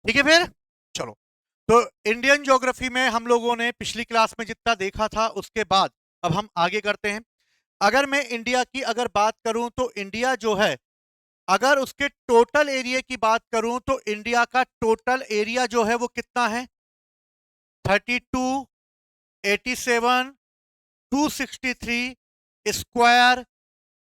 ठीक है फिर चलो। तो इंडियन ज्योग्राफी में हम लोगों ने पिछली क्लास में जितना देखा था उसके बाद अब हम आगे करते हैं। अगर मैं इंडिया की अगर बात करूं तो इंडिया जो है, अगर उसके टोटल एरिया की बात करूं तो इंडिया का टोटल एरिया जो है वो कितना है? 32, 87, 263 स्क्वायर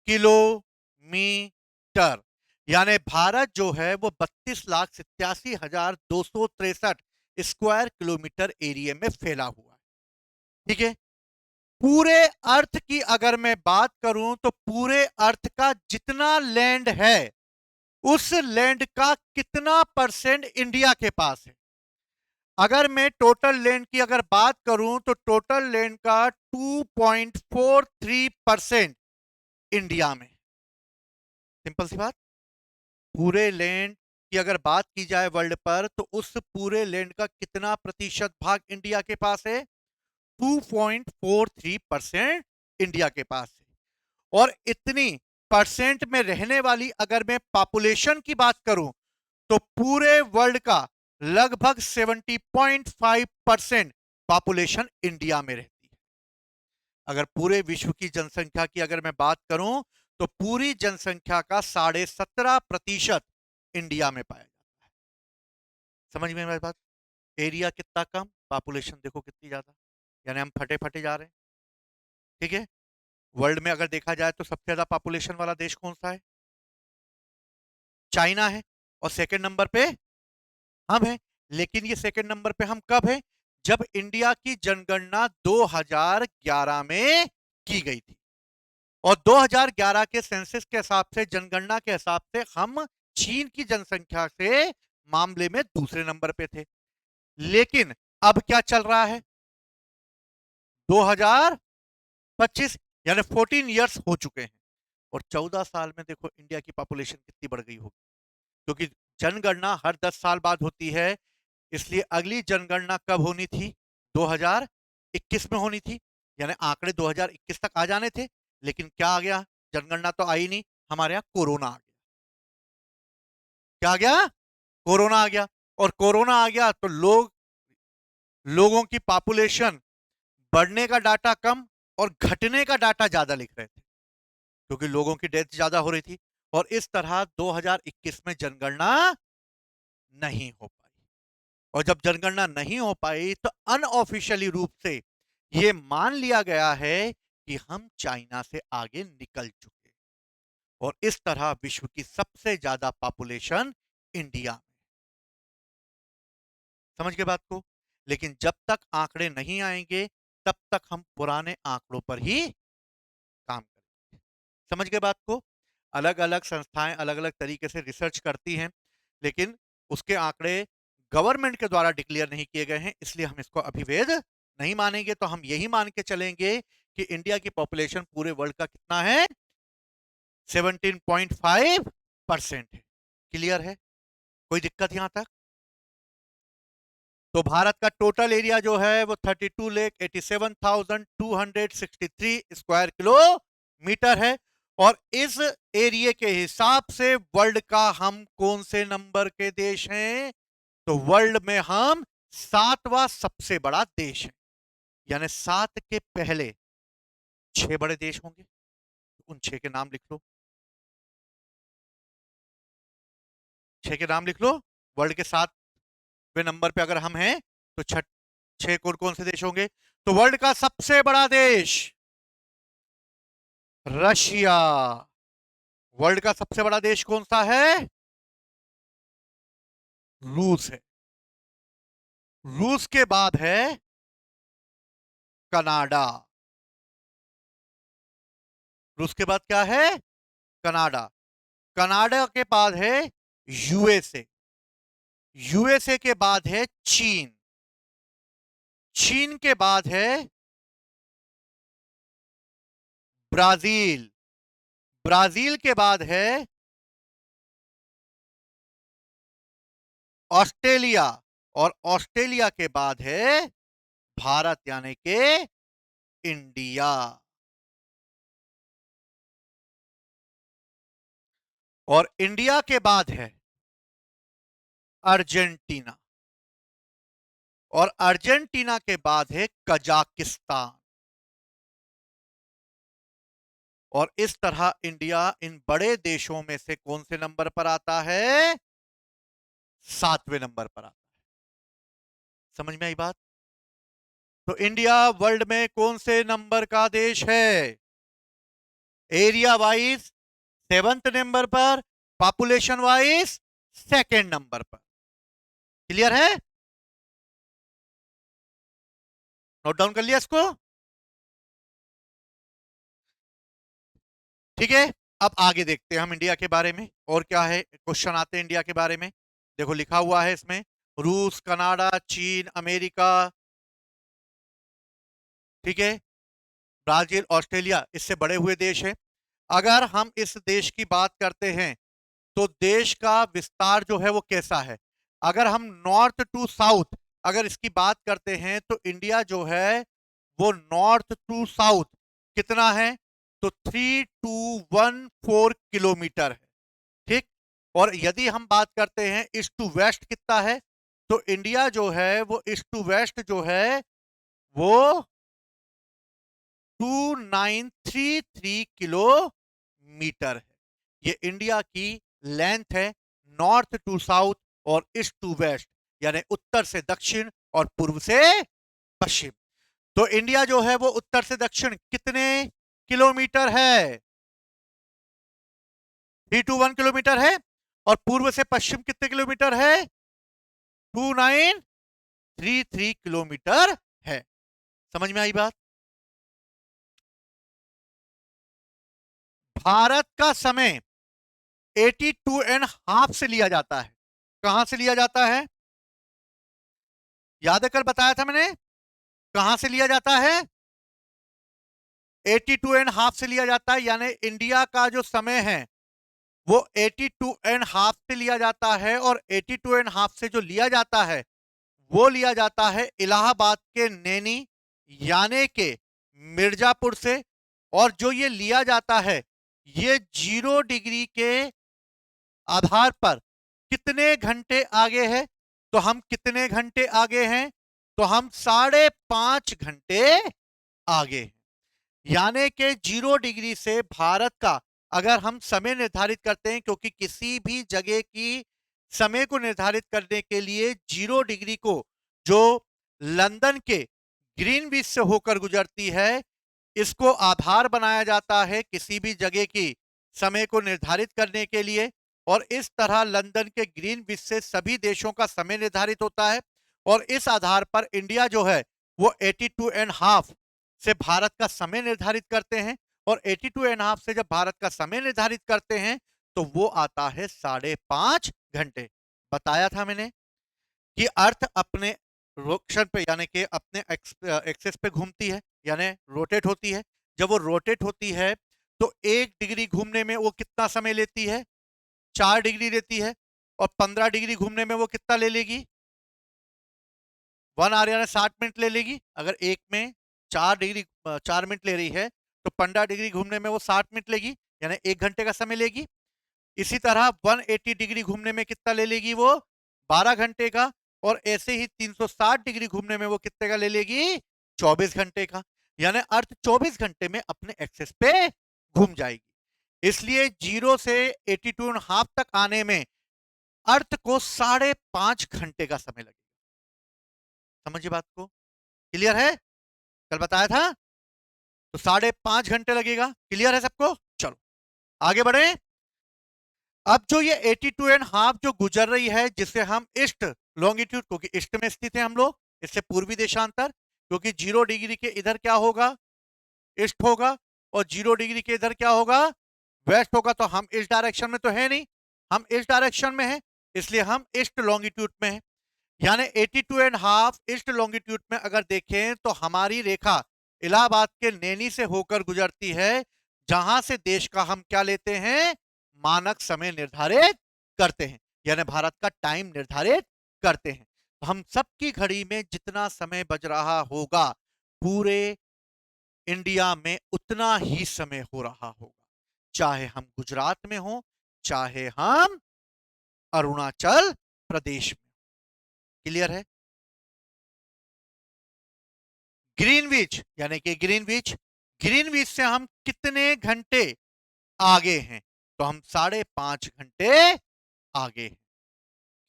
किलोमीटर। यानी भारत जो है वो 32,87,263 स्क्वायर किलोमीटर एरिया में फैला हुआ है। ठीक है। पूरे अर्थ की अगर मैं बात करूं तो पूरे अर्थ का जितना लैंड है उस लैंड का कितना परसेंट इंडिया के पास है? अगर मैं टोटल लैंड की अगर बात करूं तो टोटल लैंड का 2.43% इंडिया में। सिंपल सी बात। पूरे लैंड की अगर बात की जाए वर्ल्ड पर तो उस पूरे लैंड का कितना प्रतिशत भाग इंडिया के पास है? 2.43% इंडिया के पास है। और इतनी परसेंट में रहने वाली अगर मैं पॉपुलेशन की बात करूं तो पूरे वर्ल्ड का लगभग 70.5% पॉपुलेशन इंडिया में रहती है। अगर पूरे विश्व की जनसंख्या की अगर मैं बात करूं तो पूरी जनसंख्या का 17.5% इंडिया में पाया जाता है। समझ में मेरी बात? एरिया कितना कम, पॉपुलेशन देखो कितनी ज्यादा। यानी हम फटे फटे जा रहे हैं। ठीक है। वर्ल्ड में अगर देखा जाए तो सबसे ज्यादा पॉपुलेशन वाला देश कौन सा है? चाइना है। और सेकंड नंबर पे हम हैं। लेकिन ये सेकंड नंबर पे हम कब हैं? जब इंडिया की जनगणना 2011 में की गई थी। और 2011 के सेंसस के हिसाब से, जनगणना के हिसाब से हम चीन की जनसंख्या से मामले में दूसरे नंबर पे थे। लेकिन अब क्या चल रहा है? 2025, यानी 14 इयर्स हो चुके हैं। और 14 साल में देखो इंडिया की पॉपुलेशन कितनी बढ़ गई होगी। क्योंकि जनगणना हर 10 साल बाद होती है। इसलिए अगली जनगणना कब होनी थी? 2021 में होनी थी। यानी आंकड़े 2021 तक आ जाने थे। लेकिन क्या आ गया? जनगणना तो आई नहीं, हमारे यहाँ कोरोना आ गया। क्या आ गया? कोरोना आ गया। और कोरोना आ गया तो लोगों की पॉपुलेशन बढ़ने का डाटा कम और घटने का डाटा ज्यादा लिख रहे थे। क्योंकि लोगों की डेथ ज्यादा हो रही थी। और इस तरह 2021 में जनगणना नहीं हो पाई। और जब जनगणना नहीं हो पाई तो अनऑफिशियली रूप से यह मान लिया गया है कि हम चाइना से आगे निकल चुके। और इस तरह विश्व की सबसे ज्यादा पॉपुलेशन इंडिया में। समझ गए बात को? लेकिन जब तक आंकड़े नहीं आएंगे तब तक हम पुराने आंकड़ों पर ही काम करेंगे। समझ गए बात को? अलग अलग संस्थाएं अलग अलग तरीके से रिसर्च करती हैं। लेकिन उसके आंकड़े गवर्नमेंट के द्वारा डिक्लेयर नहीं किए गए हैं, इसलिए हम इसको अभी वैध नहीं मानेंगे। तो हम यही मान के चलेंगे कि इंडिया की पॉपुलेशन पूरे वर्ल्ड का कितना है? 17.5% है। क्लियर है? कोई दिक्कत यहां तक? तो भारत का टोटल एरिया जो है वो 32,87,263 स्क्वायर किलोमीटर है। और इस एरिया के हिसाब से वर्ल्ड का हम कौन से नंबर के देश हैं? तो वर्ल्ड में हम सातवां सबसे बड़ा देश है। यानी सात के पहले छह बड़े देश होंगे। उन छह के नाम लिख लो। छह के नाम लिख लो। वर्ल्ड के 7वें नंबर पे अगर हम हैं तो छह कौन कौन से देश होंगे? तो वर्ल्ड का सबसे बड़ा देश रशिया। वर्ल्ड का सबसे बड़ा देश कौन सा है? रूस है। रूस के बाद है कनाडा। रूस के बाद क्या है? कनाडा। कनाडा के बाद है यूएसए। यूएसए के बाद है चीन। चीन के बाद है ब्राजील। ब्राजील के बाद है ऑस्ट्रेलिया। और ऑस्ट्रेलिया के बाद है भारत, यानी कि इंडिया। और इंडिया के बाद है अर्जेंटीना, और अर्जेंटीना के बाद है कजाकिस्तान। और इस तरह इंडिया इन बड़े देशों में से कौन से नंबर पर आता है? 7वें नंबर पर आता है। समझ में आई बात? तो इंडिया वर्ल्ड में कौन से नंबर का देश है? एरिया वाइज 7वें नंबर पर, पॉपुलेशन वाइज 2nd नंबर पर। क्लियर है? नोट डाउन कर लिया इसको? ठीक है, अब आगे देखते हैं हम इंडिया के बारे में और क्या है, क्वेश्चन आते हैं इंडिया के बारे में। देखो लिखा हुआ है इसमें, रूस, कनाडा, चीन, अमेरिका, ठीक है, ब्राजील, ऑस्ट्रेलिया, इससे बड़े हुए देश है। अगर हम इस देश की बात करते हैं तो देश का विस्तार जो है वो कैसा है? अगर हम नॉर्थ टू साउथ अगर इसकी बात करते हैं तो इंडिया जो है वो नॉर्थ टू साउथ कितना है? तो 3214 किलोमीटर है। ठीक। और यदि हम बात करते हैं ईस्ट टू वेस्ट कितना है, तो इंडिया जो है वो ईस्ट टू वेस्ट जो है वो 2933 किलोमीटर है। ये इंडिया की लेंथ है, नॉर्थ टू साउथ और ईस्ट टू वेस्ट, यानी उत्तर से दक्षिण और पूर्व से पश्चिम। तो इंडिया जो है वो उत्तर से दक्षिण कितने किलोमीटर है? 321 किलोमीटर है। और पूर्व से पश्चिम कितने किलोमीटर है? 2933 किलोमीटर है। समझ में आई बात? भारत का समय 82.5 से लिया जाता है। कहां से लिया जाता है? याद है कल बताया था मैंने, कहां से लिया जाता है? 82.5 से लिया जाता है, यानी इंडिया का जो समय है वो 82.5 से लिया जाता है। और 82.5 से जो लिया जाता है वो लिया जाता है इलाहाबाद के नैनी यानी के मिर्जापुर से। और जो ये लिया जाता है ये 0 डिग्री के आधार पर कितने घंटे आगे है? तो हम कितने घंटे आगे हैं? तो हम 5.5 घंटे आगे हैं। यानी कि 0 डिग्री से भारत का अगर हम समय निर्धारित करते हैं, क्योंकि किसी भी जगह की समय को निर्धारित करने के लिए 0 डिग्री को जो लंदन के ग्रीनविच से होकर गुजरती है इसको आधार बनाया जाता है किसी भी जगह की समय को निर्धारित करने के लिए। और इस तरह लंदन के ग्रीनविच से सभी देशों का समय निर्धारित होता है। और इस आधार पर इंडिया जो है वो 82.5 से भारत का समय निर्धारित करते हैं। और 82.5 से जब भारत का समय निर्धारित करते हैं तो वो आता है 5.5 घंटे। बताया था मैंने कि अर्थ अपने रोटेशन पे यानी कि अपने एक्सेस पे घूमती है, यानी रोटेट होती है। जब वो रोटेट होती है तो 1 डिग्री घूमने में वो कितना समय लेती है? 4 डिग्री लेती है। और 15 डिग्री घूमने में वो कितना ले लेगी? 1 आवर यानी 60 मिनट ले लेगी। अगर एक में 4 डिग्री 4 मिनट ले रही है तो 15 डिग्री घूमने में वो 60 मिनट लेगी, यानी 1 घंटे का समय लेगी। इसी तरह 180 डिग्री घूमने में कितना ले लेगी वो? 12 घंटे का। और ऐसे ही 360 डिग्री घूमने में वो कितने का ले लेगी? 24 घंटे का। यानी अर्थ 24 घंटे में अपने एक्सेस पे घूम जाएगी। इसलिए 0 से 82.5 तक आने में अर्थ को 5.5 घंटे का समय लगेगा। समझिए बात को? क्लियर है? कल बताया था तो 5.5 घंटे लगेगा। क्लियर है सबको? चलो आगे बढ़े। अब जो ये 82.5 जो गुजर रही है जिसे हम ईस्ट लॉन्गिट्यूड, क्योंकि ईस्ट में स्थित है हम लोग, इससे पूर्वी देशांतर, क्योंकि 0 डिग्री के इधर क्या होगा? ईस्ट होगा। और 0 डिग्री के इधर क्या होगा? वेस्ट होगा। तो हम इस डायरेक्शन में तो है नहीं, हम इस डायरेक्शन में है, इसलिए हम ईस्ट लॉन्गिट्यूड में है। यानी 82.5 ईस्ट लॉन्गिट्यूड में अगर देखें तो हमारी रेखा इलाहाबाद के नैनी से होकर गुजरती है, जहां से देश का हम क्या लेते हैं? मानक समय निर्धारित करते हैं, यानी भारत का टाइम निर्धारित करते हैं। तो हम सबकी घड़ी में जितना समय बज रहा होगा पूरे इंडिया में उतना ही समय हो रहा होगा, चाहे हम गुजरात में हो, चाहे हम अरुणाचल प्रदेश में। क्लियर है? ग्रीनविच यानी कि ग्रीनविच से हम कितने घंटे आगे हैं? तो हम 5.5 घंटे आगे हैं।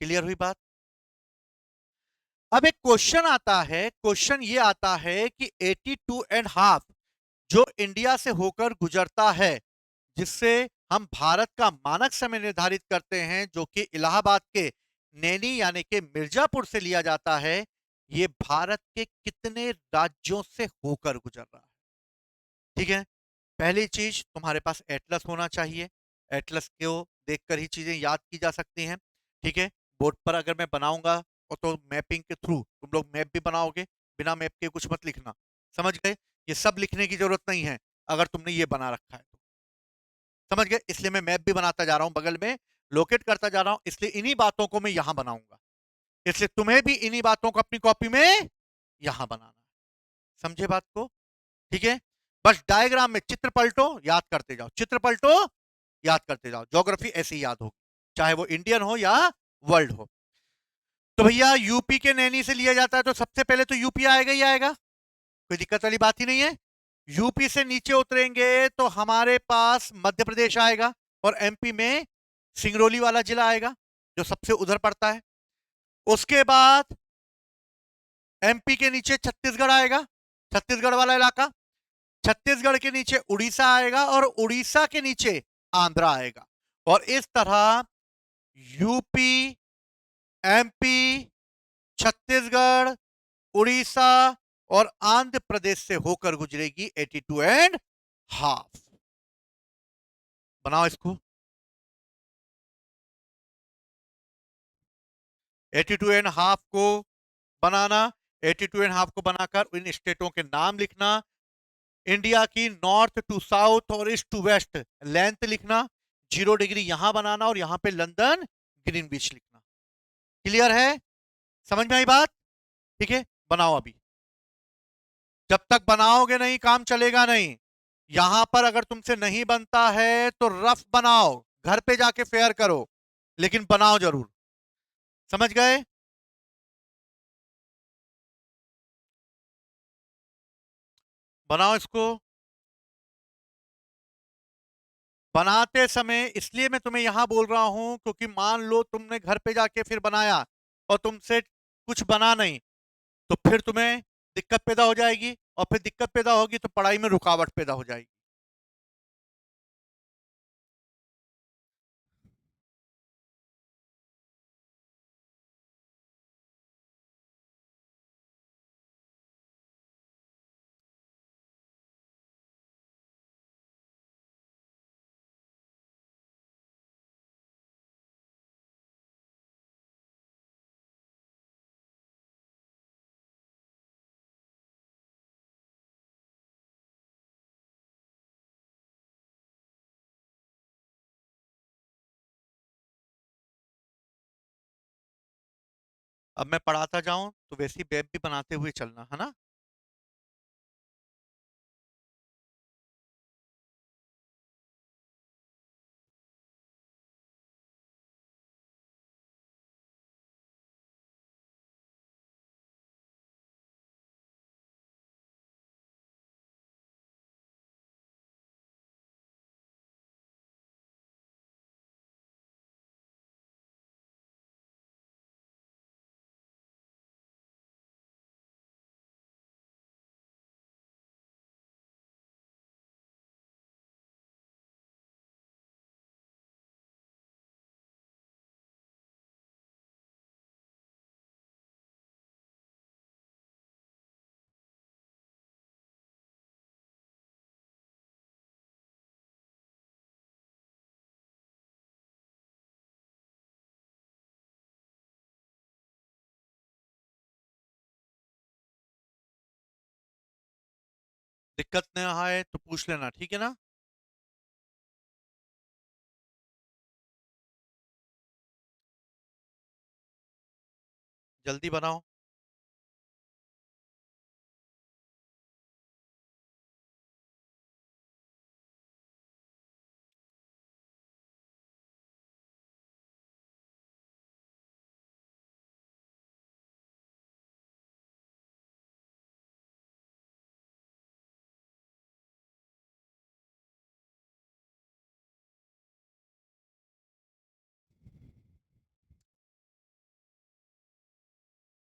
क्लियर हुई बात? अब एक क्वेश्चन ये आता है कि 82.5 जो इंडिया से होकर गुजरता है, जिससे हम भारत का मानक समय निर्धारित करते हैं, जो कि इलाहाबाद के नैनी यानी कि मिर्जापुर से लिया जाता है, ये भारत के कितने राज्यों से होकर गुजर रहा है? ठीक है। पहली चीज, तुम्हारे पास एटलस होना चाहिए। एटलस को देखकर ही चीजें याद की जा सकती हैं। ठीक है। बोर्ड पर अगर मैं बनाऊंगा और तो मैपिंग के थ्रू तुम लोग मैप भी बनाओगे, बिना मैप के कुछ मत लिखना। समझ गए? ये सब लिखने की जरूरत नहीं है अगर तुमने ये बना रखा है तो। समझ गए? इसलिए मैं मैप भी बनाता जा रहा हूं, बगल में लोकेट करता जा रहा हूं, इसलिए इन्हीं बातों को मैं यहां बनाऊंगा। इसलिए तुम्हें भी इन्हीं बातों को अपनी कॉपी में यहां बनाना है। समझे बात को? ठीक है। बस डायग्राम में चित्र पलटो, याद करते जाओ, चित्र पलटो, याद करते जाओ। ज्योग्राफी ऐसे ही याद हो, चाहे वो इंडियन हो या वर्ल्ड हो। तो भैया यूपी के नैनी से लिया जाता है तो सबसे पहले तो यूपी आएगा ही आएगा, कोई दिक्कत वाली बात ही नहीं है। यूपी से नीचे उतरेंगे तो हमारे पास मध्य प्रदेश आएगा, और एमपी में सिंगरौली वाला जिला आएगा जो सबसे उधर पड़ता है। उसके बाद एमपी के नीचे छत्तीसगढ़ आएगा, छत्तीसगढ़ वाला इलाका। छत्तीसगढ़ के नीचे उड़ीसा आएगा, और उड़ीसा के नीचे आंध्रा आएगा। और इस तरह यूपी, एमपी, छत्तीसगढ़, उड़ीसा और आंध्र प्रदेश से होकर गुजरेगी 82.5। बनाओ इसको। 82.5 को बनाना, 82.5 को बनाकर इन स्टेटों के नाम लिखना। इंडिया की नॉर्थ टू साउथ और ईस्ट टू वेस्ट लेंथ लिखना। 0 डिग्री यहां बनाना और यहां पे लंदन ग्रीनविच लिखना। क्लियर है? समझ में आई बात? ठीक है, बनाओ अभी। जब तक बनाओगे नहीं काम चलेगा नहीं। यहां पर अगर तुमसे नहीं बनता है तो रफ बनाओ, घर पे जाके फेयर करो, लेकिन बनाओ जरूर। समझ गए? बनाओ इसको। बनाते समय इसलिए मैं तुम्हें यहां बोल रहा हूं क्योंकि मान लो तुमने घर पे जाके फिर बनाया और तुमसे कुछ बना नहीं, तो फिर तुम्हें दिक्कत पैदा हो जाएगी, और फिर दिक्कत पैदा होगी तो पढ़ाई में रुकावट पैदा हो जाएगी। अब मैं पढ़ाता जाऊं तो वैसी वेब भी बनाते हुए चलना है ना। दिक्कत न आए तो पूछ लेना, ठीक है ना। जल्दी बनाओ।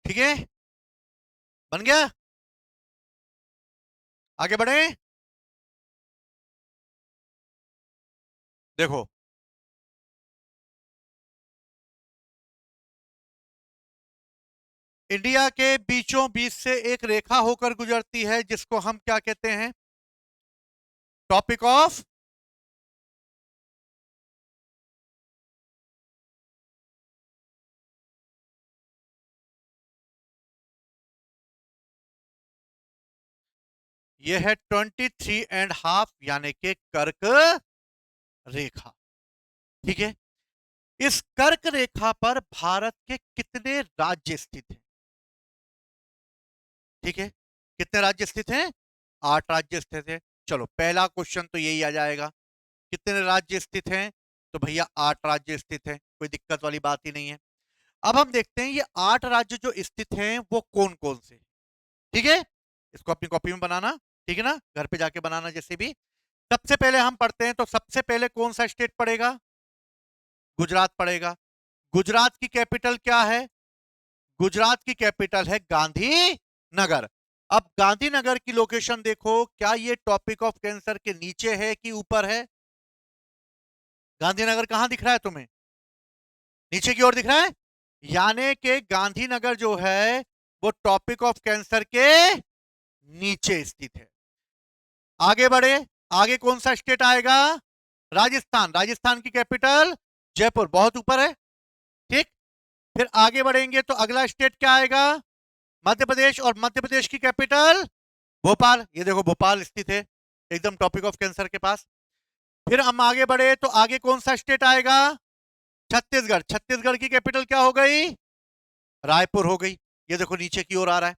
ठीक है, बन गया। आगे बढ़े। देखो, इंडिया के बीचों बीच से एक रेखा होकर गुजरती है जिसको हम क्या कहते हैं? टॉपिक ऑफ, यह है 23.5 यानी कि कर्क रेखा। ठीक है, इस कर्क रेखा पर भारत के कितने राज्य स्थित हैं? ठीक है, कितने राज्य स्थित हैं? 8 राज्य स्थित हैं। चलो, पहला क्वेश्चन तो यही आ जाएगा, कितने राज्य स्थित हैं? तो भैया 8 राज्य स्थित हैं, कोई दिक्कत वाली बात ही नहीं है। अब हम देखते हैं ये 8 राज्य जो स्थित हैं वो कौन कौन से। ठीक है, इसको अपनी कॉपी में बनाना, ठीक है ना, घर पे जाके बनाना जैसे भी। सबसे पहले हम पढ़ते हैं, तो सबसे पहले कौन सा स्टेट पड़ेगा? गुजरात पड़ेगा। गुजरात की कैपिटल क्या है? गुजरात की कैपिटल है गांधीनगर। अब गांधीनगर की लोकेशन देखो, क्या ये टॉपिक ऑफ कैंसर के नीचे है कि ऊपर है? गांधीनगर कहां दिख रहा है तुम्हें? नीचे की ओर दिख रहा है, यानी कि गांधीनगर जो है वो टॉपिक ऑफ कैंसर के नीचे स्थित है। आगे बढ़े, आगे कौन सा स्टेट आएगा? राजस्थान। राजस्थान की कैपिटल जयपुर, बहुत ऊपर है। ठीक, फिर आगे बढ़ेंगे तो अगला स्टेट क्या आएगा? मध्य प्रदेश, और मध्य प्रदेश की कैपिटल भोपाल। ये देखो भोपाल स्थित है एकदम टॉपिक ऑफ कैंसर के पास। फिर हम आगे बढ़े तो आगे कौन सा स्टेट आएगा? छत्तीसगढ़। छत्तीसगढ़ की कैपिटल क्या हो गई? रायपुर हो गई। ये देखो नीचे की ओर आ रहा है।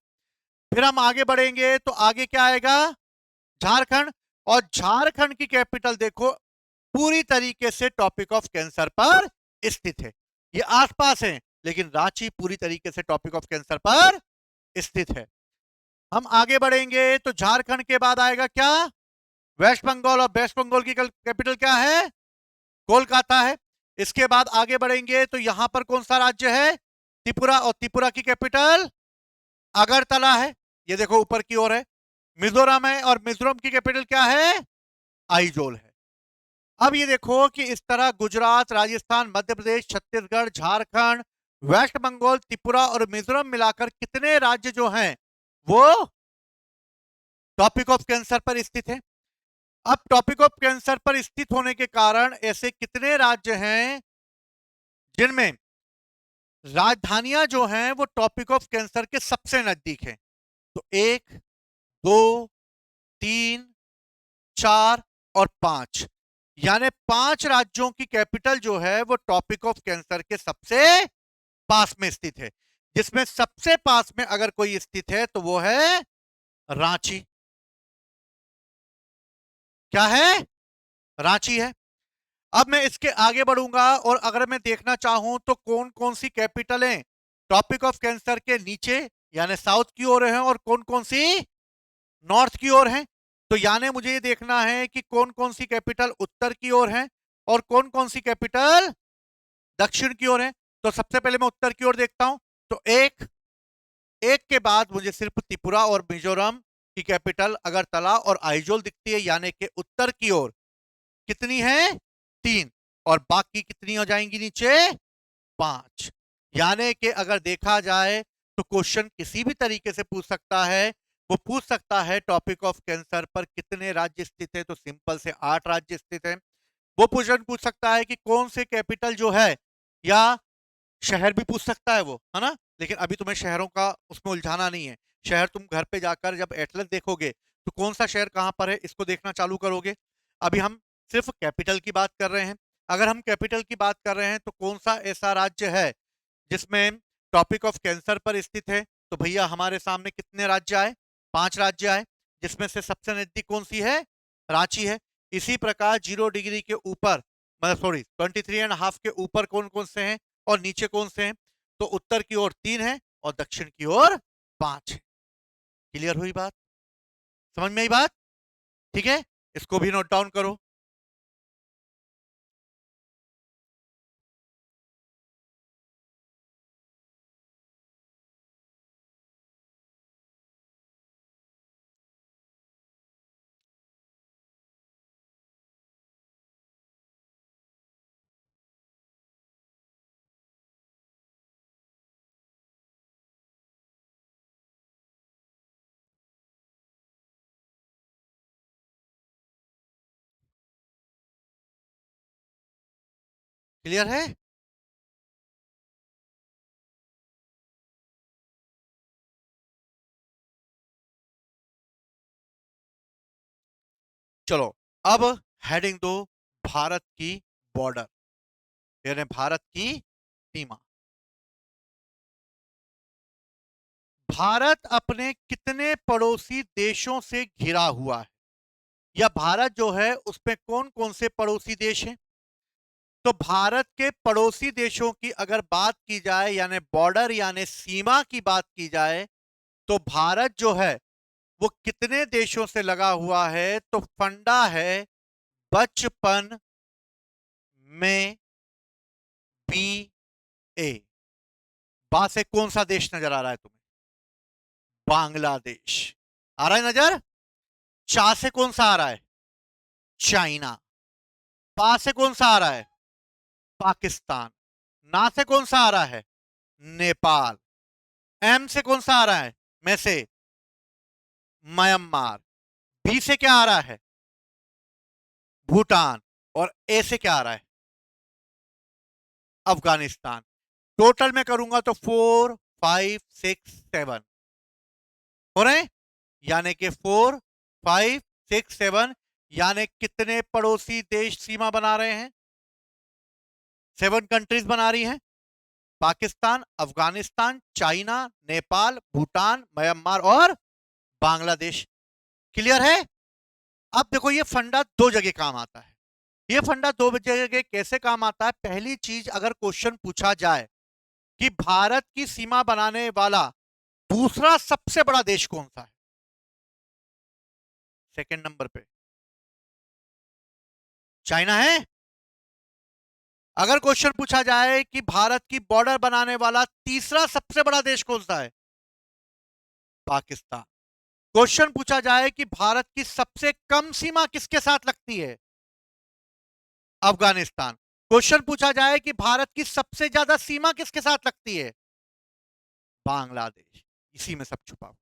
फिर हम आगे बढ़ेंगे तो आगे क्या आएगा? झारखंड। और झारखंड की कैपिटल देखो पूरी तरीके से टॉपिक ऑफ कैंसर पर स्थित है। ये आसपास है, लेकिन रांची पूरी तरीके से टॉपिक ऑफ कैंसर पर स्थित है। हम आगे बढ़ेंगे तो झारखंड के बाद आएगा क्या? वेस्ट बंगाल। और वेस्ट बंगाल की कैपिटल क्या है? कोलकाता है। इसके बाद आगे बढ़ेंगे तो यहां पर कौन सा राज्य है? त्रिपुरा। और त्रिपुरा की कैपिटल अगरतला है। ये देखो ऊपर की ओर है। मिजोरम है, और मिजोरम की कैपिटल क्या है? आइजोल है। अब ये देखो कि इस तरह गुजरात, राजस्थान, मध्य प्रदेश, छत्तीसगढ़, झारखंड, वेस्ट बंगाल, त्रिपुरा और मिजोरम मिलाकर कितने राज्य जो हैं वो टॉपिक ऑफ कैंसर पर स्थित है। अब टॉपिक ऑफ कैंसर पर स्थित होने के कारण ऐसे कितने राज्य हैं जिनमें राजधानियां जो हैं वो टॉपिक ऑफ कैंसर के सबसे नजदीक हैं? तो 1, 2, 3, 4 और 5, यानी 5 राज्यों की कैपिटल जो है वो टॉपिक ऑफ कैंसर के सबसे पास में स्थित है। जिसमें सबसे पास में अगर कोई स्थित है तो वो है रांची। क्या है? रांची है। अब मैं इसके आगे बढ़ूंगा, और अगर मैं देखना चाहूं तो कौन कौन सी कैपिटलें टॉपिक ऑफ कैंसर के नीचे यानी साउथ की ओर हैं और कौन कौन सी नॉर्थ की ओर हैं। तो यानी मुझे ये देखना है कि कौन कौन सी कैपिटल उत्तर की ओर है और कौन कौन सी कैपिटल दक्षिण की ओर है। तो सबसे पहले मैं उत्तर की ओर देखता हूं, तो एक एक के बाद मुझे सिर्फ त्रिपुरा और मिजोरम की कैपिटल अगरतला और आइजोल दिखती है, यानी कि उत्तर की ओर कितनी है? 3। और बाकी कितनी हो जाएंगी नीचे? 5। यानी कि अगर देखा जाए तो क्वेश्चन किसी भी तरीके से पूछ सकता है। वो पूछ सकता है टॉपिक ऑफ कैंसर पर कितने राज्य स्थित है, तो सिंपल से 8 राज्य स्थित है। वो क्वेश्चन पूछ सकता है कि कौन से कैपिटल जो है, या शहर भी पूछ सकता है वो, है ना। लेकिन अभी तुम्हें शहरों का उसमें उलझाना नहीं है। शहर तुम घर पे जाकर जब एटलस देखोगे तो कौन सा शहर कहां पर है इसको देखना चालू करोगे। अभी हम सिर्फ कैपिटल की बात कर रहे हैं। अगर हम कैपिटल की बात कर रहे हैं तो कौन सा ऐसा राज्य है जिसमें टॉपिक ऑफ कैंसर पर स्थित है? तो भैया हमारे सामने कितने राज्य आए? 5 राज्य आए, जिसमें से सबसे नजदीक कौन सी है? रांची है। इसी प्रकार 0 डिग्री के ऊपर, मतलब सॉरी 23.5 के ऊपर कौन कौन से हैं और नीचे कौन से हैं? तो उत्तर की ओर 3 है और दक्षिण की ओर 5 है। क्लियर हुई बात? समझ में आई बात? ठीक है, इसको भी नोट डाउन करो। क्लियर है? चलो, अब हेडिंग दो भारत की बॉर्डर, यानी भारत की सीमा। भारत अपने कितने पड़ोसी देशों से घिरा हुआ है, या भारत जो है उसमें कौन कौन से पड़ोसी देश हैं? तो भारत के पड़ोसी देशों की अगर बात की जाए, यानी बॉर्डर यानी सीमा की बात की जाए, तो भारत जो है वो कितने देशों से लगा हुआ है? तो फंडा है बचपन में बी ए। बा से कौन सा देश नजर आ रहा है तुम्हें? बांग्लादेश आ रहा है नजर? चा से कौन सा आ रहा है? चाइना। पा से कौन सा आ रहा है? पाकिस्तान। ना से कौन सा आ रहा है? नेपाल। एम से कौन सा आ रहा है? में से म्यांमार। बी से क्या आ रहा है? भूटान। और ए से क्या आ रहा है? अफगानिस्तान। टोटल में करूंगा तो 4, 5, 6, 7 हो रहे हैं, यानी कि 4, 5, 6, 7, यानी कितने पड़ोसी देश सीमा बना रहे हैं? 7 कंट्रीज बना रही हैं। पाकिस्तान, अफगानिस्तान, चाइना, नेपाल, भूटान, म्यांमार और बांग्लादेश। क्लियर है? अब देखो, ये फंडा दो जगह काम आता है। ये फंडा दो जगह कैसे काम आता है? पहली चीज, अगर क्वेश्चन पूछा जाए कि भारत की सीमा बनाने वाला दूसरा सबसे बड़ा देश कौन सा है, सेकंड नंबर पे चाइना है। अगर क्वेश्चन पूछा जाए कि भारत की बॉर्डर बनाने वाला तीसरा सबसे बड़ा देश कौन सा है, पाकिस्तान। क्वेश्चन पूछा जाए कि भारत की सबसे कम सीमा किसके साथ लगती है, अफगानिस्तान। क्वेश्चन पूछा जाए कि भारत की सबसे ज्यादा सीमा किसके साथ लगती है, बांग्लादेश। इसी में सब छुपा हुआ,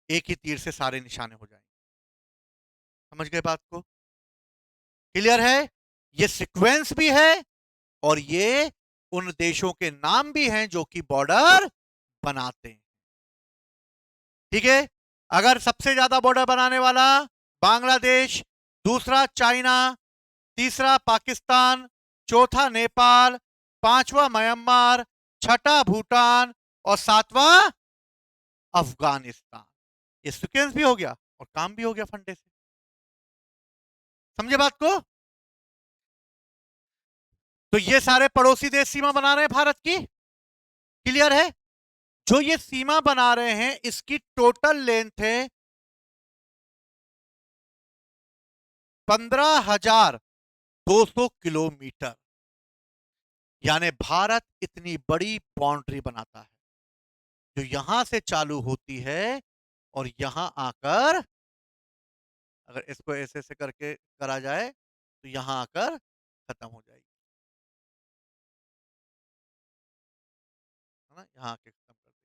एक ही तीर से सारे निशाने हो जाएंगे। समझ गए बात को? क्लियर है? ये सीक्वेंस भी है और ये उन देशों के नाम भी हैं जो कि बॉर्डर बनाते हैं। ठीक है? अगर सबसे ज्यादा बॉर्डर बनाने वाला बांग्लादेश, दूसरा चाइना, तीसरा पाकिस्तान, चौथा नेपाल, पांचवा म्यांमार, छठा भूटान और सातवां अफगानिस्तान। ये सीक्वेंस भी हो गया और काम भी हो गया फंडे से। समझे बात को? तो ये सारे पड़ोसी देश सीमा बना रहे हैं भारत की। क्लियर है? जो ये सीमा बना रहे हैं इसकी टोटल लेंथ है 15,200 किलोमीटर। यानी भारत इतनी बड़ी बाउंड्री बनाता है जो यहां से चालू होती है और यहां आकर, अगर इसको ऐसे ऐसे करके करा जाए तो यहां आकर खत्म हो जाएगी, है ना? यहां आके खत्म कर देगी।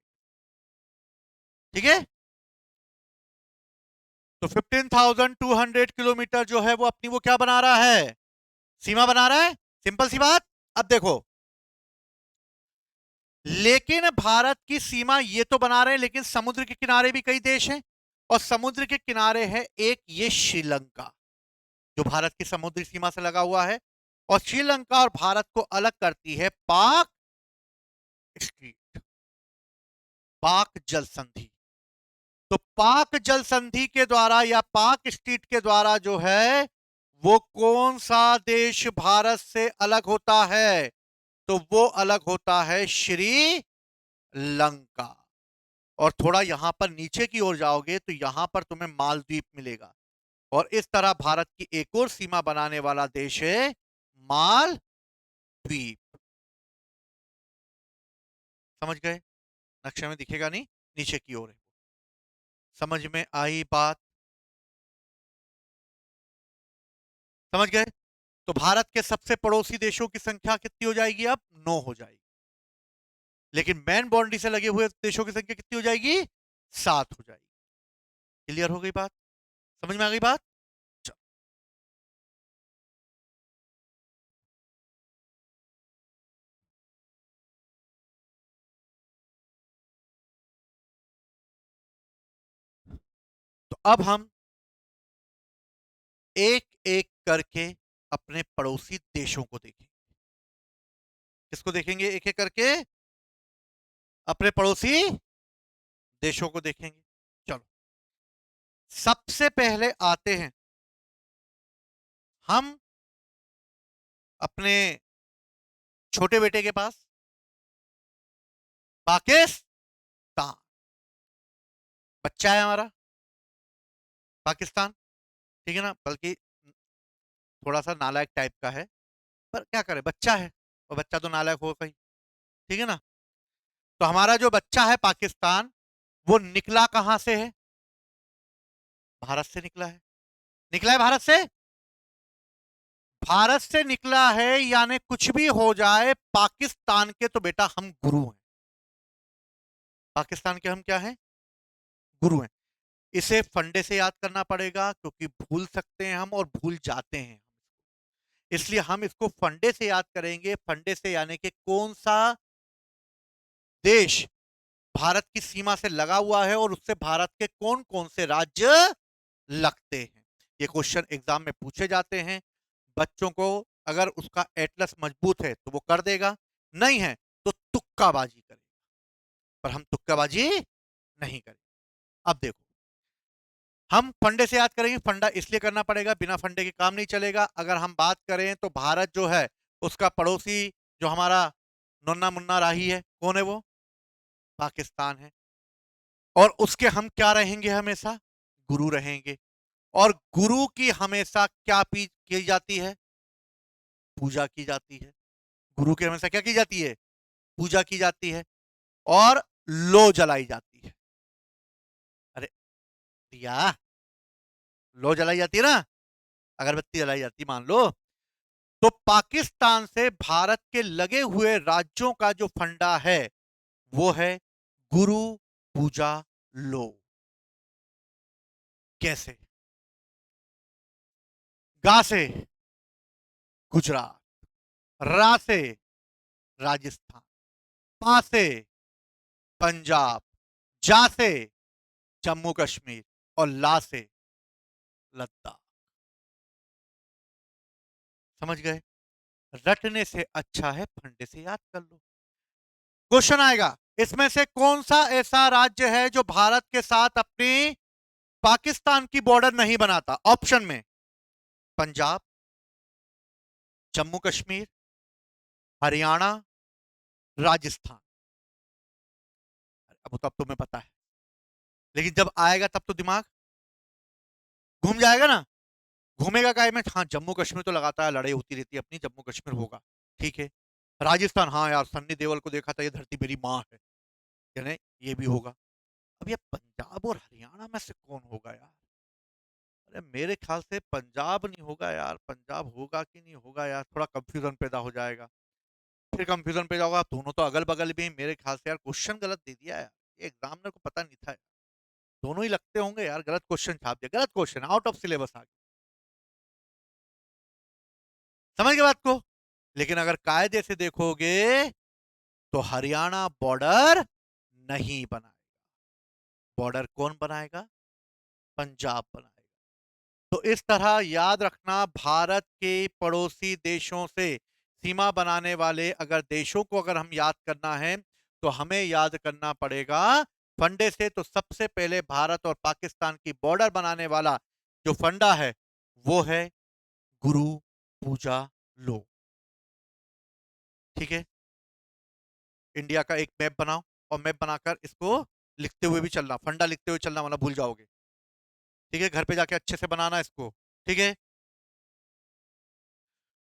ठीक है? तो 15,200 किलोमीटर जो है वो अपनी वो क्या बना रहा है, सीमा बना रहा है। सिंपल सी बात। अब देखो, लेकिन भारत की सीमा ये तो बना रहे हैं, लेकिन समुद्र के किनारे भी कई देश हैं, और समुद्र के किनारे है एक ये श्रीलंका, जो भारत की समुद्री सीमा से लगा हुआ है। और श्रीलंका और भारत को अलग करती है पाक स्ट्रीट, पाक जल संधि। तो पाक जल संधि के द्वारा या पाक स्ट्रीट के द्वारा जो है वो कौन सा देश भारत से अलग होता है? तो वो अलग होता है श्रीलंका। और थोड़ा यहां पर नीचे की ओर जाओगे तो यहां पर तुम्हें मालदीव मिलेगा। और इस तरह भारत की एक और सीमा बनाने वाला देश है मालदीव। समझ गए? नक्शे में दिखेगा नहीं, नीचे की ओर है। समझ में आई बात? समझ गए? तो भारत के सबसे पड़ोसी देशों की संख्या कितनी हो जाएगी? अब 9 हो जाएगी। लेकिन मैन बाउंड्री से लगे हुए देशों की संख्या कितनी हो जाएगी? 7 हो जाएगी। क्लियर हो गई बात? समझ में आ गई बात? तो अब हम एक एक करके अपने पड़ोसी देशों को देखेंगे। किसको देखेंगे एक एक करके? अपने पड़ोसी देशों को देखेंगे। चलो, सबसे पहले आते हैं हम अपने छोटे बेटे के पास, पाकिस्तान। बच्चा है हमारा पाकिस्तान, ठीक है ना, बल्कि थोड़ा सा नालायक टाइप का है, पर क्या करे, बच्चा है और बच्चा तो नालायक होगा ही, ठीक है ना। तो हमारा जो बच्चा है पाकिस्तान, वो निकला कहां से है? भारत से निकला है। निकला है भारत से। भारत से निकला है, यानी कुछ भी हो जाए पाकिस्तान के तो बेटा हम गुरु हैं। पाकिस्तान के हम क्या हैं? गुरु हैं। इसे फंडे से याद करना पड़ेगा, क्योंकि भूल सकते हैं हम और भूल जाते हैं, इसलिए हम इसको फंडे से याद करेंगे। फंडे से यानी कि कौन सा देश भारत की सीमा से लगा हुआ है और उससे भारत के कौन कौन से राज्य लगते हैं। ये क्वेश्चन एग्जाम में पूछे जाते हैं। बच्चों को अगर उसका एटलस मजबूत है तो वो कर देगा, नहीं है तो तुक्काबाजी करेगा, पर हम तुक्काबाजी नहीं करेंगे। अब देखो, हम फंडे से याद करेंगे। फंडा इसलिए करना पड़ेगा, बिना फंडे के काम नहीं चलेगा। अगर हम बात करें तो भारत जो है उसका पड़ोसी जो हमारा नन्ना मुन्ना राही है, कौन है वो? पाकिस्तान है। और उसके हम क्या रहेंगे? हमेशा गुरु रहेंगे। और गुरु की हमेशा क्या की जाती है? पूजा की जाती है। गुरु की हमेशा क्या की जाती है? पूजा की जाती है। और लो जलाई जाती है। अरे दिया, लो जलाई जाती है ना, अगरबत्ती जलाई जाती है, मान लो। तो पाकिस्तान से भारत के लगे हुए राज्यों का जो फंडा है वो है गुरु पूजा लो। कैसे? गा से गुजरात, रा से राजस्थान, पा से पंजाब, जा से जम्मू कश्मीर और ला से लद्दाख। समझ गए? रटने से अच्छा है फंडे से याद कर लो। क्वेश्चन आएगा, इसमें से कौन सा ऐसा राज्य है जो भारत के साथ अपनी पाकिस्तान की बॉर्डर नहीं बनाता? ऑप्शन में पंजाब, जम्मू कश्मीर, हरियाणा, राजस्थान। अब तो अब तुम्हें पता है, लेकिन जब आएगा तब तो दिमाग घूम जाएगा ना। घूमेगा काय में? हाँ, जम्मू कश्मीर तो लगातार लड़ाई होती रहती है अपनी, जम्मू कश्मीर होगा, ठीक है। राजस्थान, हाँ यार, सन्नी देओल को देखा था, ये धरती मेरी माँ है, यानी ये भी होगा। अब ये पंजाब और हरियाणा में से कौन होगा यार? अरे मेरे ख्याल से पंजाब नहीं होगा यार। पंजाब होगा कि नहीं होगा यार, थोड़ा कंफ्यूजन पैदा हो जाएगा। फिर कंफ्यूजन पैदा होगा, दोनों तो अगल बगल भी। मेरे ख्याल से यार क्वेश्चन गलत दे दिया यार, ये एग्जामिनर को पता नहीं था यार। दोनों ही लगते होंगे यार, गलत क्वेश्चन छाप दिया, गलत क्वेश्चन, आउट ऑफ सिलेबस आ गया। समझ गए बात को? लेकिन अगर कायदे से देखोगे तो हरियाणा बॉर्डर नहीं बनाएगा। बॉर्डर कौन बनाएगा? पंजाब बनाएगा। तो इस तरह याद रखना, भारत के पड़ोसी देशों से सीमा बनाने वाले अगर देशों को अगर हम याद करना है तो हमें याद करना पड़ेगा फंडे से। तो सबसे पहले भारत और पाकिस्तान की बॉर्डर बनाने वाला जो फंडा है वो है गुरु पूजा लो। ठीक है, इंडिया का एक मैप बनाओ और मैप बनाकर इसको लिखते हुए भी चलना, फंडा लिखते हुए चलना, वरना भूल जाओगे। ठीक है, घर पे जाके अच्छे से बनाना इसको, ठीक है।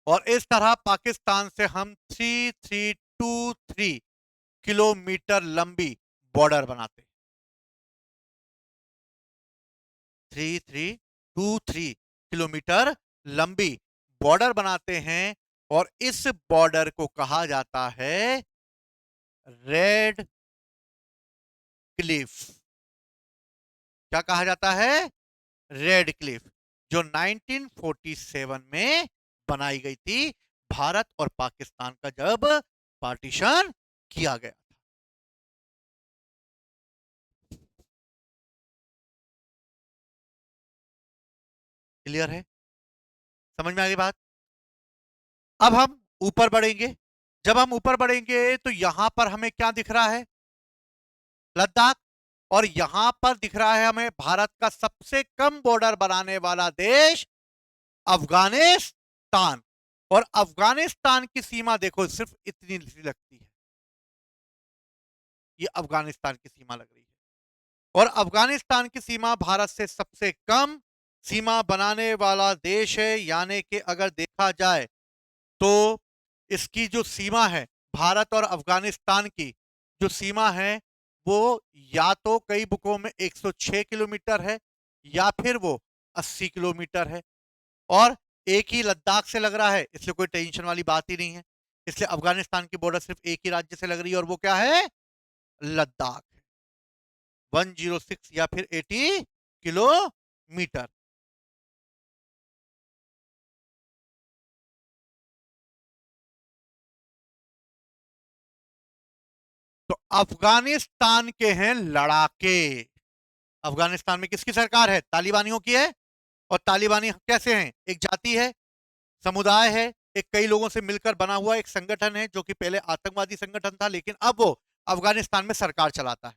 और इस तरह पाकिस्तान से हम 3323 किलोमीटर लंबी बॉर्डर बनाते हैं। 3323 किलोमीटर लंबी बॉर्डर बनाते हैं। और इस बॉर्डर को कहा जाता है रेड क्लिफ। क्या कहा जाता है? रेड क्लिफ, जो 1947 में बनाई गई थी, भारत और पाकिस्तान का जब पार्टीशन किया गया था। क्लियर है? समझ में आ गई बात? अब हम ऊपर बढ़ेंगे। जब हम ऊपर बढ़ेंगे तो यहां पर हमें क्या दिख रहा है? लद्दाख। और यहां पर दिख रहा है हमें भारत का सबसे कम बॉर्डर बनाने वाला देश, अफगानिस्तान। और अफगानिस्तान की सीमा देखो, सिर्फ इतनी सी लगती है। ये अफगानिस्तान की सीमा लग रही है। और अफगानिस्तान की सीमा भारत से सबसे कम सीमा बनाने वाला देश है। यानी कि अगर देखा जाए तो इसकी जो सीमा है, भारत और अफगानिस्तान की जो सीमा है, वो या तो कई बुकों में 106 किलोमीटर है, या फिर वो 80 किलोमीटर है। और एक ही लद्दाख से लग रहा है, इसलिए कोई टेंशन वाली बात ही नहीं है। इसलिए अफगानिस्तान की बॉर्डर सिर्फ एक ही राज्य से लग रही है, और वो क्या है? लद्दाख। 106 या फिर 80 किलोमीटर। तो अफगानिस्तान के हैं लड़ाके। अफगानिस्तान में किसकी सरकार है? तालिबानियों की है। और तालिबानी कैसे हैं? एक जाति है, समुदाय है, एक कई लोगों से मिलकर बना हुआ एक संगठन है, जो कि पहले आतंकवादी संगठन था, लेकिन अब वो अफगानिस्तान में सरकार चलाता है।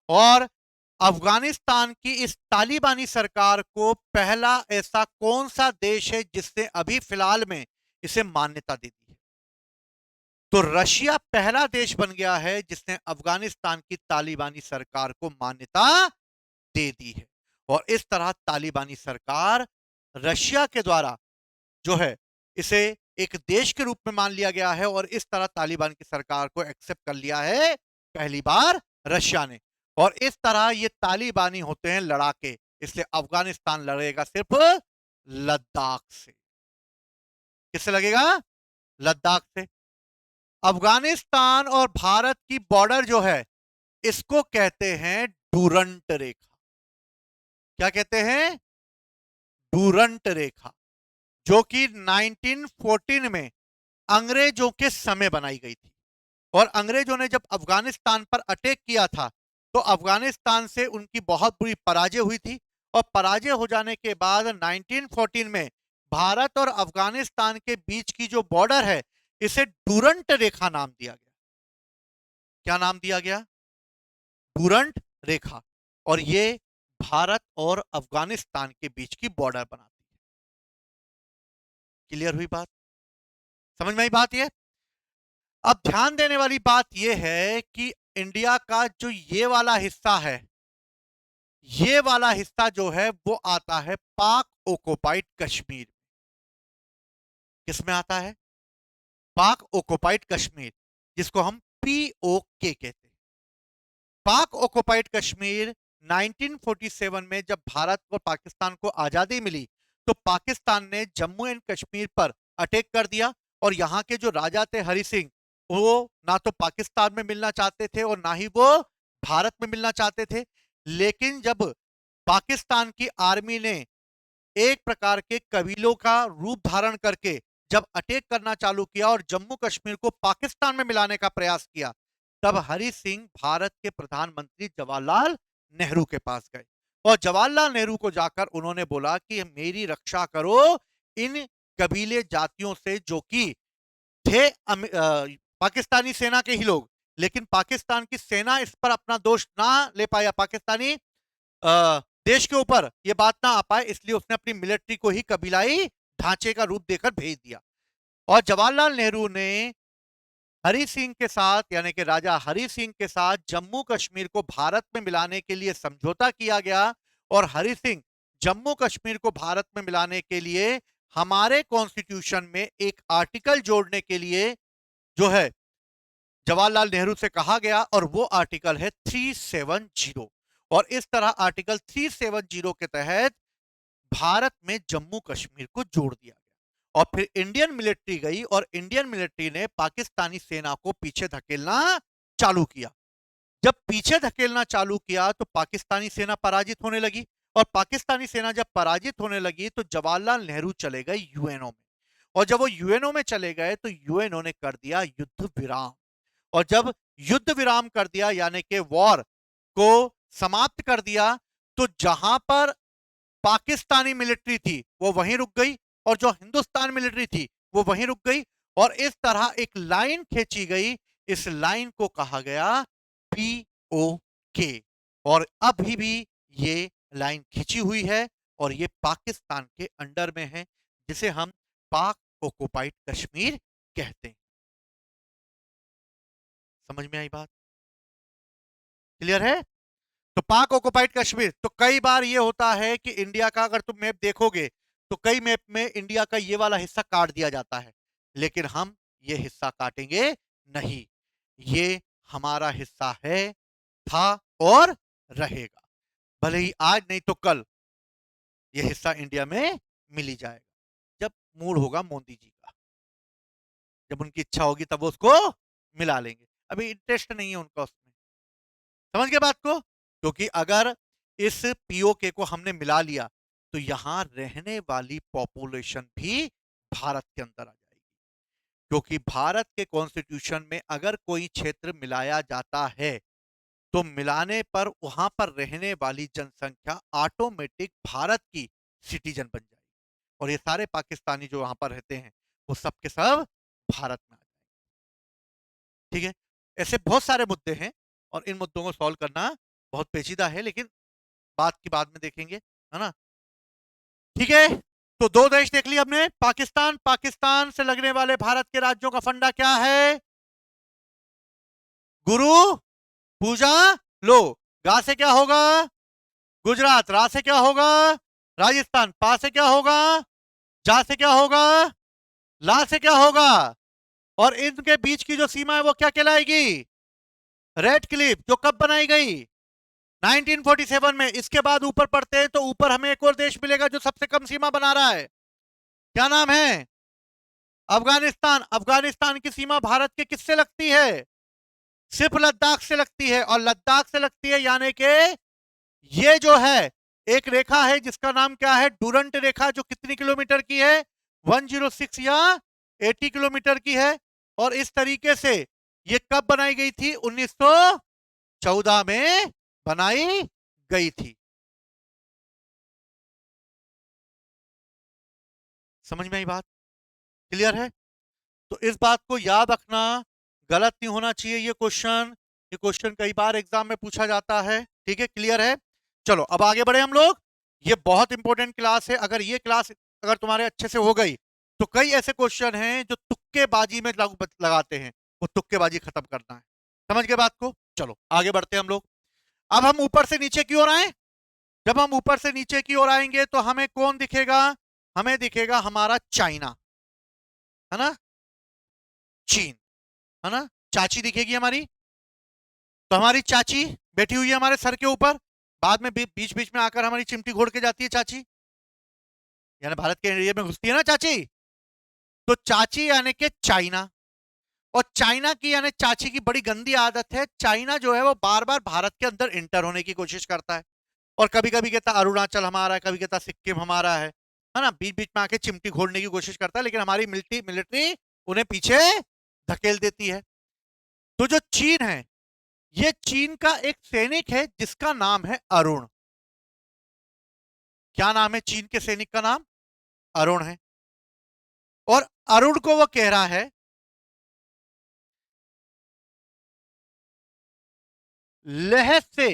और अफगानिस्तान की इस तालिबानी सरकार को पहला ऐसा कौन सा देश है जिसने अभी फिलहाल में इसे मान्यता दे दी है? तो रशिया पहला देश बन गया है जिसने अफगानिस्तान की तालिबानी सरकार को मान्यता दे दी है। और इस तरह तालिबानी सरकार, रशिया के द्वारा जो है, इसे एक देश के रूप में मान लिया गया है। और इस तरह तालिबान की सरकार को एक्सेप्ट कर लिया है पहली बार रशिया ने। और इस तरह ये तालिबानी होते हैं लड़ाके, इसलिए अफगानिस्तान लड़ेगा सिर्फ लद्दाख से। किससे लगेगा? लद्दाख से। अफगानिस्तान और भारत की बॉर्डर जो है, इसको कहते हैं डूरंट रेखा। क्या कहते हैं? डूरंट रेखा। जो कि 1914 में अंग्रेजों के समय बनाई गई थी। और अंग्रेजों ने जब अफगानिस्तान पर अटैक किया था, तो अफगानिस्तान से उनकी बहुत बुरी पराजय हुई थी। और पराजय हो जाने के बाद 1914 में भारत और अफगानिस्तान के बीच की जो बॉर्डर है, इसे डूरंट रेखा नाम दिया गया। क्या नाम दिया गया? डूरंट रेखा। और ये भारत और अफगानिस्तान के बीच की बॉर्डर बनाती है। क्लियर हुई बात? समझ में आई बात? ये अब ध्यान देने वाली बात यह है कि इंडिया का जो ये वाला हिस्सा है, ये वाला हिस्सा जो है वो आता है पाक ओकुपाइड कश्मीर। किसमें आता है? पाक ओकुपाइड कश्मीर, जिसको हम पीओके कहते हैं। पाक ओकुपाइड कश्मीर 1947 में जब भारत और पाकिस्तान को आजादी मिली, तो पाकिस्तान ने जम्मू एंड कश्मीर पर अटैक कर दिया। और यहां के जो राजा थे हरि सिंह, वो ना तो पाकिस्तान में मिलना चाहते थे और ना ही वो भारत में मिलना चाहते थे। लेकिन जब पाकिस्तान की आर्मी ने एक प्रकार के कबीलों का रूप धारण करके जब अटैक करना चालू किया और जम्मू कश्मीर को पाकिस्तान में मिलाने का प्रयास किया, तब हरि सिंह भारत के प्रधानमंत्री जवाहरलाल नेहरू के पास गए। और जवाहरलाल नेहरू को जाकर उन्होंने बोला कि मेरी रक्षा करो इन कबीले जातियों से, जो कि थे पाकिस्तानी सेना के ही लोग। लेकिन पाकिस्तान की सेना इस पर अपना दोष ना ले पाया, पाकिस्तानी देश के ऊपर यह बात ना आ पाए, इसलिए उसने अपनी मिलिट्री को ही कबीलाई ढांचे का रूप देकर भेज दिया। और जवाहरलाल नेहरू ने हरि सिंह के साथ, यानी कि राजा हरि सिंह के साथ जम्मू कश्मीर को भारत में मिलाने के लिए समझौता किया गया। और हरि सिंह जम्मू कश्मीर को भारत में मिलाने के लिए हमारे कॉन्स्टिट्यूशन में एक आर्टिकल जोड़ने के लिए जो है जवाहरलाल नेहरू से कहा गया, और वो आर्टिकल है 370। और इस तरह आर्टिकल 370 के तहत भारत में जम्मू कश्मीर को जोड़ दिया गया। और फिर इंडियन मिलिट्री गई और इंडियन मिलिट्री ने पाकिस्तानी सेना को पीछे धकेलना चालू किया। जब पीछे धकेलना चालू किया तो पाकिस्तानी सेना पराजित होने लगी। और पाकिस्तानी सेना जब पराजित होने लगी तो जवाहरलाल नेहरू चले गए यूएनओ में। और जब वो यूएनओ में चले गए तो यूएनओ ने कर दिया युद्ध विराम। और जब युद्ध विराम कर दिया, यानी कि वॉर को समाप्त कर दिया, तो जहां पर पाकिस्तानी मिलिट्री थी वो वहीं रुक गई और जो हिंदुस्तान मिलिट्री थी वो वहीं रुक गई और इस तरह एक लाइन खींची गई। इस लाइन को कहा गया पीओके और अभी भी ये लाइन खींची हुई है और ये पाकिस्तान के अंडर में है जिसे हम पाक ऑक्युपाइड कश्मीर कहते हैं। समझ में आई बात? क्लियर है? तो पाक ऑक्युपाइड कश्मीर, तो कई बार ये होता है कि इंडिया का अगर तुम मैप देखोगे तो कई मैप में इंडिया का ये वाला हिस्सा काट दिया जाता है, लेकिन हम ये हिस्सा काटेंगे नहीं। ये हमारा हिस्सा है, था और रहेगा। भले ही आज नहीं तो कल ये हिस्सा इंडिया में मिल ही जाएगा, जब मूड होगा मोदी जी का, जब उनकी इच्छा होगी तब वो उसको मिला लेंगे। अभी इंटरेस्ट नहीं है उनका उसमें। समझ गए बात को? क्योंकि अगर इस पीओके को हमने मिला लिया तो यहां रहने वाली पॉपुलेशन भी भारत के अंदर आ जाएगी, क्योंकि भारत के कॉन्स्टिट्यूशन में अगर कोई क्षेत्र मिलाया जाता है तो मिलाने पर वहां पर रहने वाली जनसंख्या ऑटोमेटिक भारत की सिटीजन बन जाएगी और ये सारे पाकिस्तानी जो वहां पर रहते हैं वो सब के सब भारत में आ जाएंगे। ठीक है? ऐसे बहुत सारे मुद्दे हैं और इन मुद्दों को सॉल्व करना बहुत पेचीदा है, लेकिन बात की बाद में देखेंगे, है ना? ठीक है, तो दो देश देख लिए हमने। पाकिस्तान, पाकिस्तान से लगने वाले भारत के राज्यों का फंडा क्या है? गुरु पूजा लो। गा से क्या होगा? गुजरात। रा से क्या होगा? राजस्थान। पा से क्या होगा? जा से क्या होगा? ला से क्या होगा? और इनके बीच की जो सीमा है वो क्या कहलाएगी? Radcliffe. जो कब बनाई गई? 1947 में। इसके बाद ऊपर पढ़ते हैं तो ऊपर हमें एक और देश मिलेगा जो सबसे कम सीमा बना रहा है। क्या नाम है? अफगानिस्तान। अफगानिस्तान की सीमा भारत के किससे लगती है? सिर्फ लद्दाख से लगती है और लद्दाख से लगती है यानी कि ये जो है एक रेखा है जिसका नाम क्या है? डूरंट रेखा, जो कितनी किलोमीटर की है? 106 या 80 किलोमीटर की है। और इस तरीके से ये कब बनाई गई थी? 1914 में बनाई गई थी। समझ में आई बात? क्लियर है? तो इस बात को याद रखना, गलत नहीं होना चाहिए ये क्वेश्चन। ये क्वेश्चन कई बार एग्जाम में पूछा जाता है। ठीक है? क्लियर है? चलो अब आगे बढ़े हम लोग। ये बहुत इंपॉर्टेंट क्लास है। अगर ये क्लास अगर तुम्हारे अच्छे से हो गई तो कई ऐसे क्वेश्चन हैं जो तुक्केबाजी में लगाते हैं, वो तुक्केबाजी खत्म करना है। समझ गए बात को? चलो आगे बढ़ते हैं हम लोग। अब हम ऊपर से नीचे की ओर आए। जब हम ऊपर से नीचे की ओर आएंगे तो हमें कौन दिखेगा? हमें दिखेगा हमारा चाइना, है ना? चीन, है ना? चाची दिखेगी हमारी। तो हमारी चाची बैठी हुई है हमारे सर के ऊपर। बाद में बीच बीच में आकर हमारी चिमटी घोड़ के जाती है चाची, यानी भारत के एरिया में घुसती है ना चाची। तो चाची यानी कि चाइना। और चाइना की यानी चाची की बड़ी गंदी आदत है। चाइना जो है वो बार बार भारत के अंदर इंटर होने की कोशिश करता है और कभी कभी कहता अरुणाचल हमारा है, कभी कहता सिक्किम हमारा है ना? बीच बीच में आके चिमटी घोड़ने की कोशिश करता है, लेकिन हमारी मिलिट्री मिलिट्री उन्हें पीछे धकेल देती है। तो जो चीन है, ये चीन का एक सैनिक है जिसका नाम है अरुण। क्या नाम है चीन के सैनिक का? नाम अरुण है। और अरुण को वो कह रहा है लेह से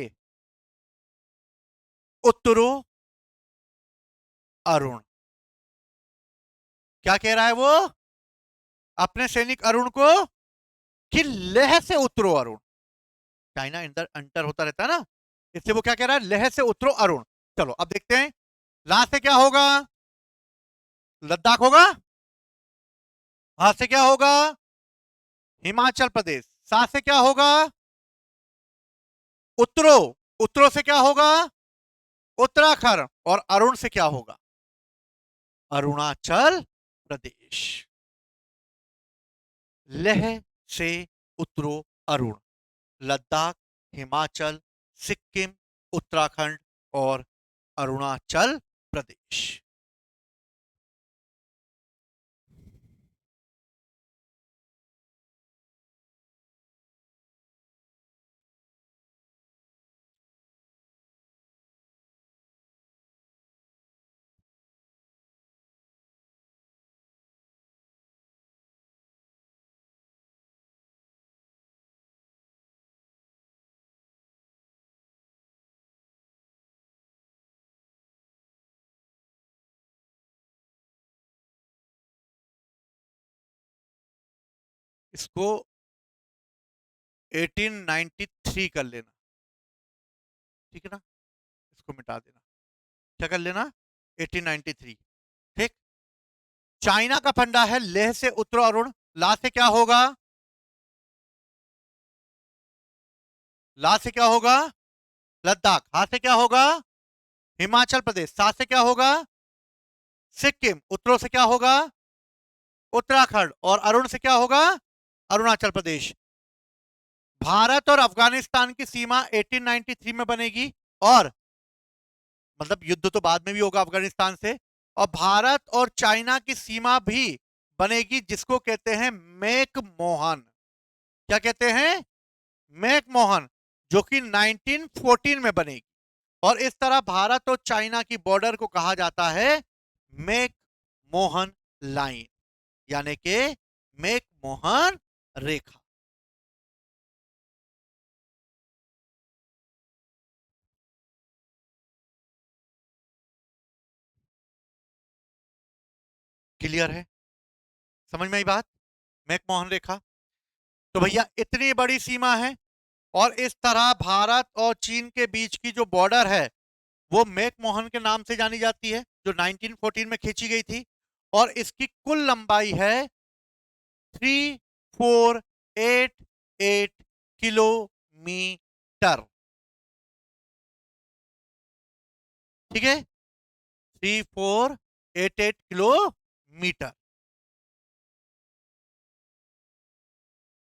उतरो अरुण। क्या कह रहा है वो अपने सैनिक अरुण को? कि लेह से उतरो अरुण। चाइना अंदर अंतर होता रहता है ना, इससे वो क्या कह रहा है? लेह से उतरो अरुण। चलो अब देखते हैं ला से क्या होगा? लद्दाख होगा। हा से क्या होगा? हिमाचल प्रदेश। सा से क्या होगा? उत्तरो। उत्तरो से क्या होगा? उत्तराखंड। और अरुण से क्या होगा? अरुणाचल प्रदेश। लेह से उतरो अरुण। लद्दाख, हिमाचल, सिक्किम, उत्तराखंड और अरुणाचल प्रदेश। इसको 1893 कर लेना, ठीक है ना, इसको मिटा देना, क्या कर लेना, 1893, ठीक। चाइना का फंडा है लेह से उत्तर अरुण, ला से क्या होगा, ला से क्या होगा, लद्दाख, हा से क्या होगा, हिमाचल प्रदेश, सा से क्या होगा, सिक्किम, उत्तरों से क्या होगा, उत्तराखंड, और अरुण से क्या होगा, अरुणाचल प्रदेश। भारत और अफगानिस्तान की सीमा 1893 में बनेगी, और मतलब युद्ध तो बाद में भी होगा अफगानिस्तान से, और भारत और चाइना की सीमा भी बनेगी, जिसको कहते हैं मेक मोहन, क्या कहते हैं, मेक मोहन, जो कि 1914 में बनेगी। और इस तरह भारत और चाइना की बॉर्डर को कहा जाता है मेक मोहन लाइन, यानी कि मेक मोहन रेखा। क्लियर है, समझ में आई बात, मेक मोहन रेखा। तो भैया इतनी बड़ी सीमा है, और इस तरह भारत और चीन के बीच की जो बॉर्डर है वो मेक मोहन के नाम से जानी जाती है, जो 1914 में खींची गई थी, और इसकी कुल लंबाई है 3488 किलोमीटर, ठीक है, 3488 किलोमीटर।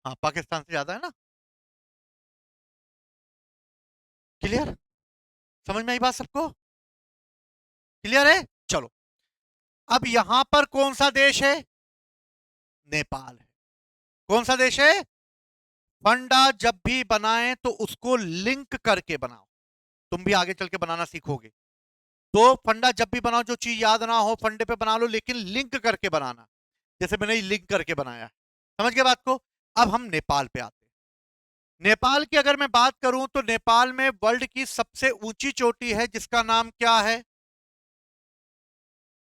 हाँ, पाकिस्तान से ज्यादा है ना, क्लियर, समझ में आई बात सबको, क्लियर है। चलो, अब यहां पर कौन सा देश है, नेपाल है। कौन सा देश है, फंडा जब भी बनाए तो उसको लिंक करके बनाओ, तुम भी आगे चल के बनाना सीखोगे। तो फंडा जब भी बनाओ, जो चीज याद ना हो फंडे पे बना लो, लेकिन लिंक करके बनाना, जैसे मैंने लिंक करके बनाया, समझ गए बात को। अब हम नेपाल पे आते हैं। नेपाल की अगर मैं बात करूं तो नेपाल में वर्ल्ड की सबसे ऊंची चोटी है, जिसका नाम क्या है,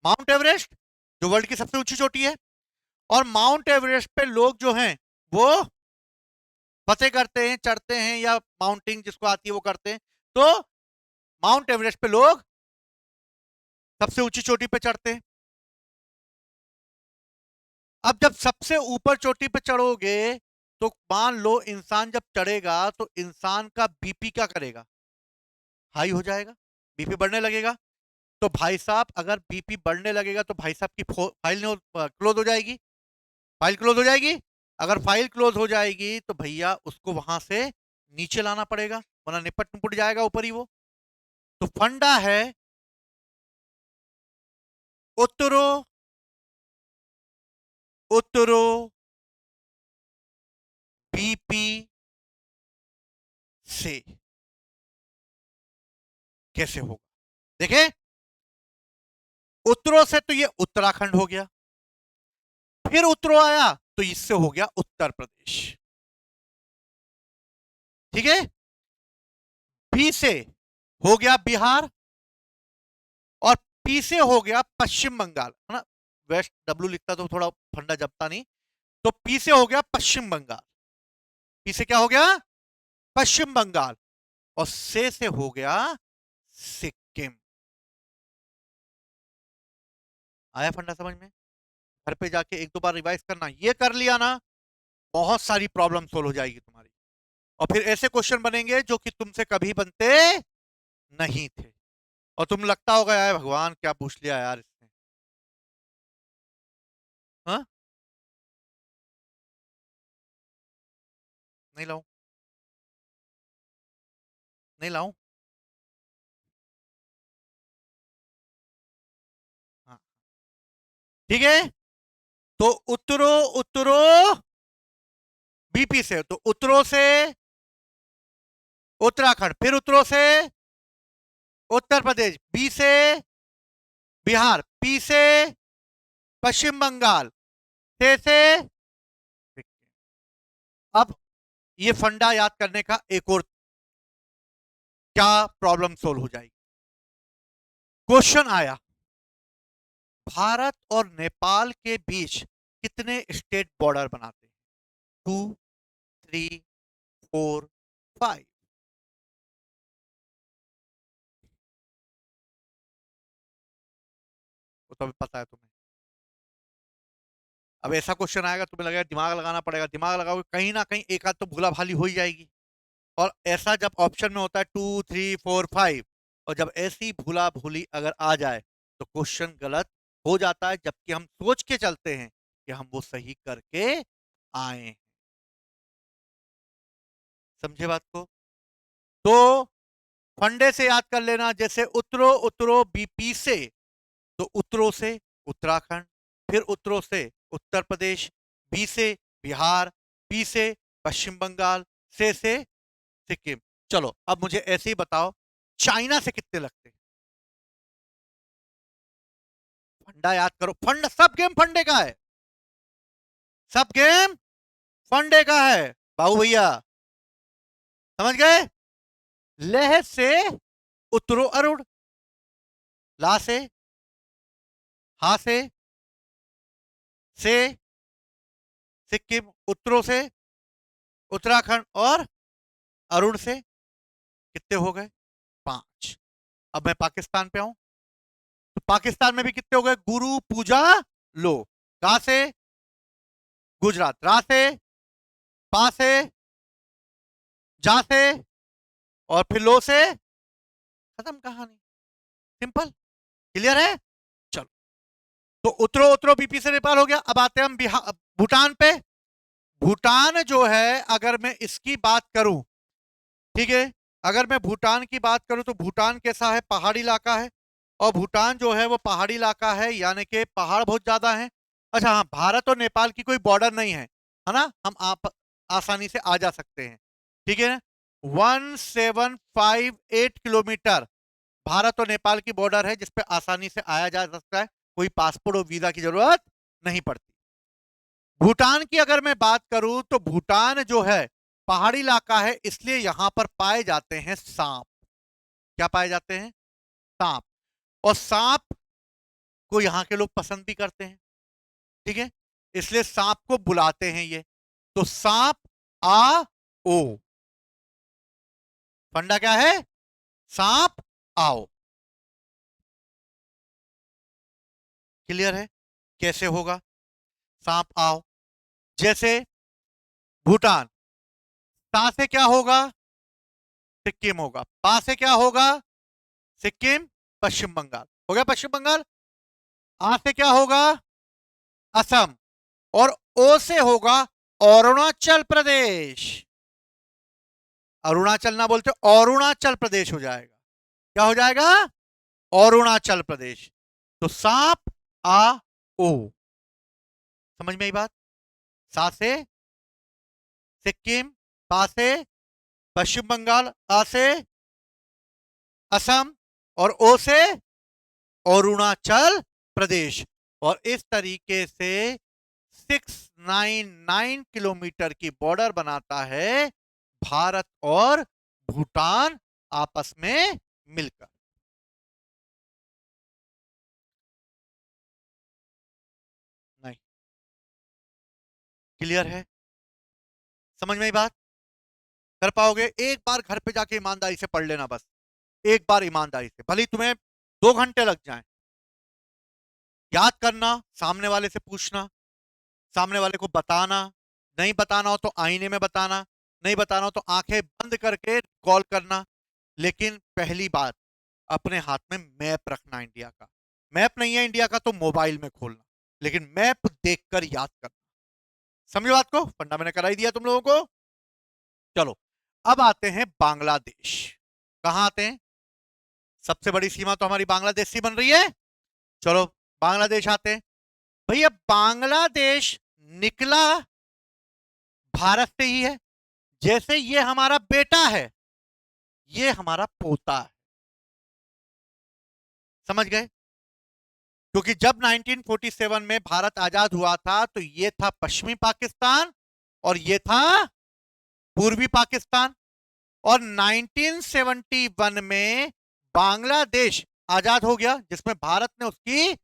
माउंट एवरेस्ट, जो वर्ल्ड की सबसे ऊंची चोटी है। और माउंट एवरेस्ट पे लोग जो हैं वो फतेह करते हैं, चढ़ते हैं, या माउंटिंग जिसको आती है वो करते हैं। तो माउंट एवरेस्ट पे लोग सबसे ऊंची चोटी पे चढ़ते हैं। अब जब सबसे ऊपर चोटी पे चढ़ोगे, तो मान लो इंसान जब चढ़ेगा तो इंसान का बीपी क्या करेगा, हाई हो जाएगा, बीपी बढ़ने लगेगा। तो भाई साहब अगर बीपी बढ़ने लगेगा तो भाई साहब की फाइल क्लोज हो जाएगी, फाइल क्लोज हो जाएगी। अगर फाइल क्लोज हो जाएगी तो भैया उसको वहां से नीचे लाना पड़ेगा, वरना निपट निपट जाएगा ऊपर ही वो। तो फंडा है उतरो, उतरो, बीपी से, कैसे होगा, देखें, उत्तरों से तो ये उत्तराखंड हो गया, फिर उत्तरों आया तो इससे हो गया उत्तर प्रदेश, ठीक है, बी से हो गया बिहार, और पी से हो गया पश्चिम बंगाल, है ना, वेस्ट डब्ल्यू लिखता तो थोड़ा फंडा जपता नहीं। तो पी से हो गया पश्चिम बंगाल, पी से क्या हो गया, पश्चिम बंगाल, और से हो गया सिक्किम। आया फंडा समझ में, घर पे जाके एक दो बार रिवाइज करना, ये कर लिया ना, बहुत सारी प्रॉब्लम सोल्व हो जाएगी तुम्हारी। और फिर ऐसे क्वेश्चन बनेंगे जो कि तुमसे कभी बनते नहीं थे, और तुम लगता होगा यार भगवान क्या पूछ लिया यार इसने, हाँ, नहीं लाऊं, नहीं लाऊं, हाँ, ठीक है। तो उत्तरो, उत्तरो, बीपी से, तो उत्तरों से उत्तराखंड, फिर उत्तरों से उत्तर प्रदेश, बी से बिहार, पी से पश्चिम बंगाल, से अब ये फंडा याद करने का एक और क्या प्रॉब्लम सोल्व हो जाएगी। क्वेश्चन आया, भारत और नेपाल के बीच कितने स्टेट बॉर्डर बनाते हैं, 2, 3, 4, 5। वो तो अभी पता है तुम्हें। अब ऐसा क्वेश्चन आएगा, तुम्हें लगेगा दिमाग लगाना पड़ेगा, दिमाग लगाओगे कहीं ना कहीं एक आध तो भूला भाली हो ही जाएगी। और ऐसा जब ऑप्शन में होता है 2, 3, 4, 5, और जब ऐसी भूला भूली अगर आ जाए तो क्वेश्चन गलत हो जाता है, जबकि हम सोच के चलते हैं कि हम वो सही करके आए हैं। समझे बात को? तो फंडे से याद कर लेना, जैसे उतरो उतरो बीपी से, तो उतरो से उत्तराखंड, फिर उतरो से उत्तर प्रदेश, बी से बिहार, पी से पश्चिम बंगाल, से सिक्किम। चलो अब मुझे ऐसे ही बताओ, चाइना से कितने लगते हैं? फंडा याद करो, फंड सब गेम फंडे का है, सब गेम फंडे का है बाबू भैया। समझ गए? लेह से उतरो अरुण, ला से, हा से सिक्किम, उत्तरों से उत्तराखंड, और अरुण से कितने हो गए? 5। अब मैं पाकिस्तान पे आऊं, तो पाकिस्तान में भी कितने हो गए? गुरु पूजा लो, गा से गुजरात, रा से, पा से, जा से, और फिर लो से, खत्म कहानी। सिंपल। क्लियर है? चलो, तो उतरो उतरो बीपी से नेपाल हो गया। अब आते हैं हम बिहार भूटान पे। भूटान जो है, अगर मैं इसकी बात करूं, ठीक है, अगर मैं भूटान की बात करूं तो भूटान कैसा है? पहाड़ी इलाका है, और भूटान जो है वो पहाड़ी इलाका है, यानी कि पहाड़ बहुत ज्यादा है। अच्छा हाँ, भारत और नेपाल की कोई बॉर्डर नहीं है ना, हम आप आसानी से आ जा सकते हैं, ठीक है। 1758 किलोमीटर भारत और नेपाल की बॉर्डर है, जिसपे आसानी से आया जा सकता है, कोई पासपोर्ट और वीजा की जरूरत नहीं पड़ती। भूटान की अगर मैं बात करूं तो भूटान जो है पहाड़ी इलाका है, इसलिए यहां पर पाए जाते हैं सांप। क्या पाए जाते हैं? सांप। और सांप को यहां के लोग पसंद भी करते हैं, ठीक है, इसलिए सांप को बुलाते हैं ये। तो सांप आ ओ, फंडा क्या है? सांप आओ। क्लियर है? कैसे होगा सांप आओ? जैसे भूटान, ता से क्या होगा? सिक्किम होगा। पा से क्या होगा? सिक्किम, पश्चिम बंगाल हो गया, पश्चिम बंगाल। आ से क्या होगा? असम। और ओ से होगा अरुणाचल प्रदेश। अरुणाचल ना बोलते, अरुणाचल प्रदेश हो जाएगा। क्या हो जाएगा? अरुणाचल प्रदेश। तो सांप आ ओ, समझ में आई बात? सा से सिक्किम, पा से पश्चिम बंगाल, आ से असम, और ओ से अरुणाचल प्रदेश। और इस तरीके से 699 किलोमीटर की बॉर्डर बनाता है भारत और भूटान आपस में मिलकर। नहीं, क्लियर है? समझ में आई बात? कर पाओगे? एक बार घर पे जाके ईमानदारी से पढ़ लेना, बस एक बार ईमानदारी से, भले तुम्हें 2 घंटे लग जाएं। याद करना, सामने वाले से पूछना, सामने वाले को बताना, नहीं बताना हो तो आईने में बताना, नहीं बताना हो तो आंखें बंद करके कॉल करना। लेकिन पहली बात, अपने हाथ में मैप रखना इंडिया का। मैप नहीं है इंडिया का तो मोबाइल में खोलना, लेकिन मैप देखकर याद करना। समझो बात को? फंडा मैंने करा ही दिया तुम लोगों को। चलो, अब आते हैं बांग्लादेश। कहां आते हैं? सबसे बड़ी सीमा तो हमारी बांग्लादेश से बन रही है। चलो, बांग्लादेश आते हैं। भैया बांग्लादेश निकला भारत से ही है। जैसे ये हमारा बेटा है, ये हमारा पोता है। समझ गए? क्योंकि जब 1947 में भारत आजाद हुआ था तो ये था पश्चिमी पाकिस्तान और ये था पूर्वी पाकिस्तान। और 1971 में बांग्लादेश आजाद हो गया, जिसमें भारत ने उसकी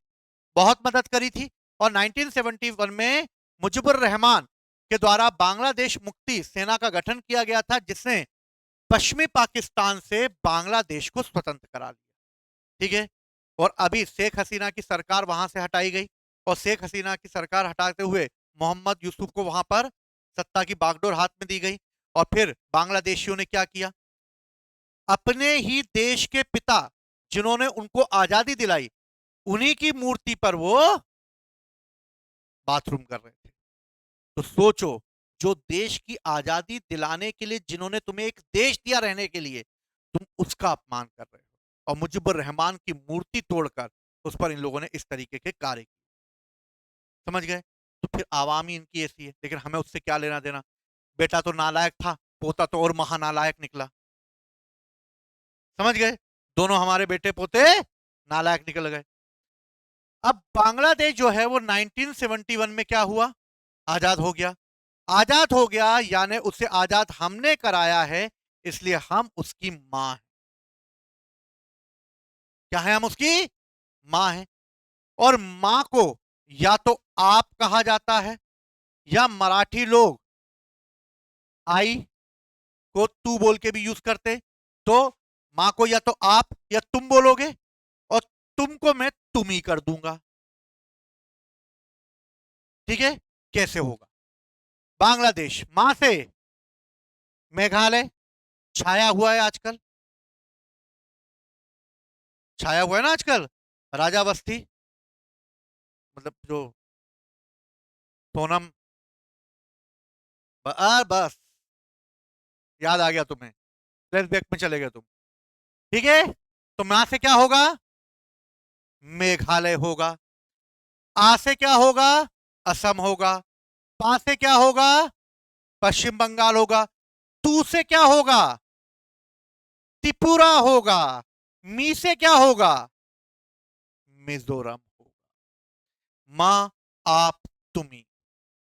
बहुत मदद करी थी। और 1971 में मुजीबुर रहमान के द्वारा बांग्लादेश मुक्ति सेना का गठन किया गया था, जिसने पश्चिमी पाकिस्तान से बांग्लादेश को स्वतंत्र करा लिया। ठीक है। और अभी शेख हसीना की सरकार वहां से हटाई गई और शेख हसीना की सरकार हटाते हुए मोहम्मद यूसुफ को वहां पर सत्ता की बागडोर हाथ में दी गई। और फिर बांग्लादेशियों ने क्या किया, अपने ही देश के पिता जिन्होंने उनको आजादी दिलाई, उन्हीं की मूर्ति पर वो बाथरूम कर रहे थे। तो सोचो, जो देश की आजादी दिलाने के लिए, जिन्होंने तुम्हें एक देश दिया रहने के लिए, तुम उसका अपमान कर रहे हो और मुजीबुर रहमान की मूर्ति तोड़कर उस पर इन लोगों ने इस तरीके के कार्य किए। समझ गए? तो फिर आवामी इनकी ऐसी है, लेकिन हमें उससे क्या लेना देना। बेटा तो नालायक था, पोता तो और महानालायक निकला। समझ गए? दोनों हमारे बेटे पोते नालायक निकल गए। अब बांग्लादेश जो है वो 1971 में क्या हुआ, आजाद हो गया। आजाद हो गया यानी उसे आजाद हमने कराया है, इसलिए हम उसकी मां हैं। क्या है? हम उसकी मां हैं। और मां को या तो आप कहा जाता है, या मराठी लोग आई को तू बोल के भी यूज करते। तो मां को या तो आप या तुम बोलोगे, और तुमको मैं तुम ही कर दूंगा। ठीक है? कैसे होगा? बांग्लादेश मां से मेघालय छाया हुआ है आजकल, छाया हुआ है ना आजकल। राजावस्ती, मतलब जो सोनम, बस याद आ गया तुम्हें, फ्लैशबैक में चले गए तुम। ठीक है। तो मां से क्या होगा? मेघालय होगा। आ से क्या होगा? असम होगा। पा से क्या होगा? पश्चिम बंगाल होगा। तू से क्या होगा? त्रिपुरा होगा। मी से क्या होगा? मिजोरम होगा। मां, आप, तुम्ही।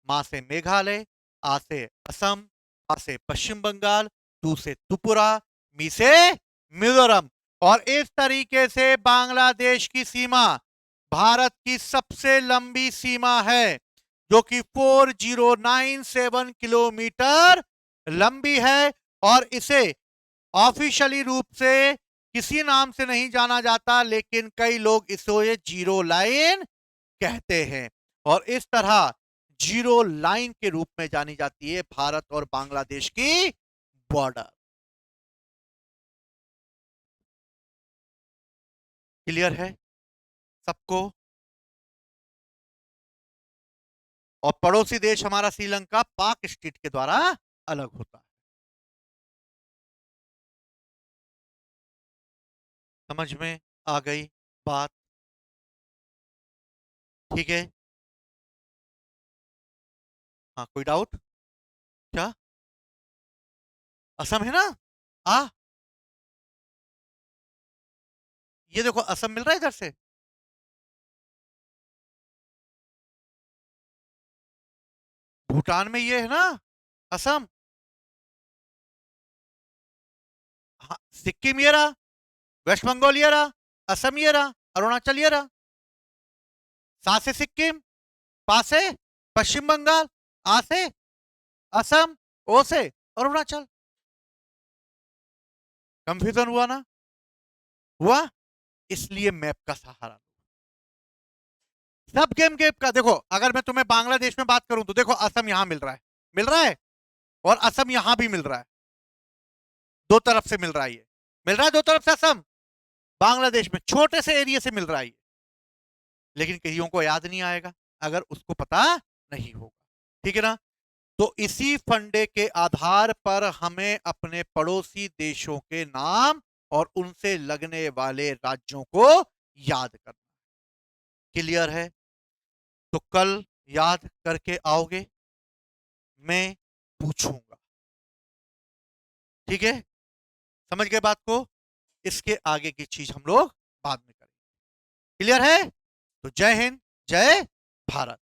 मां से मेघालय, आ से असम, आ से पश्चिम बंगाल, तू से त्रिपुरा, मी से मिजोरम। और इस तरीके से बांग्लादेश की सीमा भारत की सबसे लंबी सीमा है, जो कि 4097 किलोमीटर लंबी है। और इसे ऑफिशियली रूप से किसी नाम से नहीं जाना जाता, लेकिन कई लोग इसे जीरो लाइन कहते हैं। और इस तरह जीरो लाइन के रूप में जानी जाती है भारत और बांग्लादेश की बॉर्डर। क्लियर है सबको? और पड़ोसी देश हमारा श्रीलंका पाक स्टेट के द्वारा अलग होता है। समझ में आ गई बात? ठीक है। हाँ, कोई डाउट? क्या? असम है ना? आ ये देखो, असम मिल रहा है इधर से। भूटान में ये है ना, असम। हाँ, सिक्किम ये रहा, वेस्ट बंगाल ये रहा, असम ये रहा, अरुणाचल ये रहा। सा से सिक्किम, पा से पश्चिम बंगाल, आ से असम, ओ से अरुणाचल। कंफ्यूजन हुआ ना? हुआ? इसलिए मैप का सहारा। सब गेम गेम का देखो, अगर मैं तुम्हें बांग्लादेश में बात करूं तो देखो, असम यहां मिल रहा है, मिल रहा है, और असम यहां भी मिल रहा है। दो तरफ से मिल रहा है, ये मिल रहा है दो तरफ से असम। बांग्लादेश में छोटे से एरिया से मिल रहा है, लेकिन कईयों को याद नहीं आएगा अगर उसको पता नहीं होगा। ठीक है ना? तो इसी फंडे के आधार पर हमें अपने पड़ोसी देशों के नाम और उनसे लगने वाले राज्यों को याद करना। क्लियर है? तो कल याद करके आओगे, मैं पूछूंगा। ठीक है? समझ गए बात को? इसके आगे की चीज हम लोग बाद में करेंगे। क्लियर है? तो जय हिंद, जय भारत।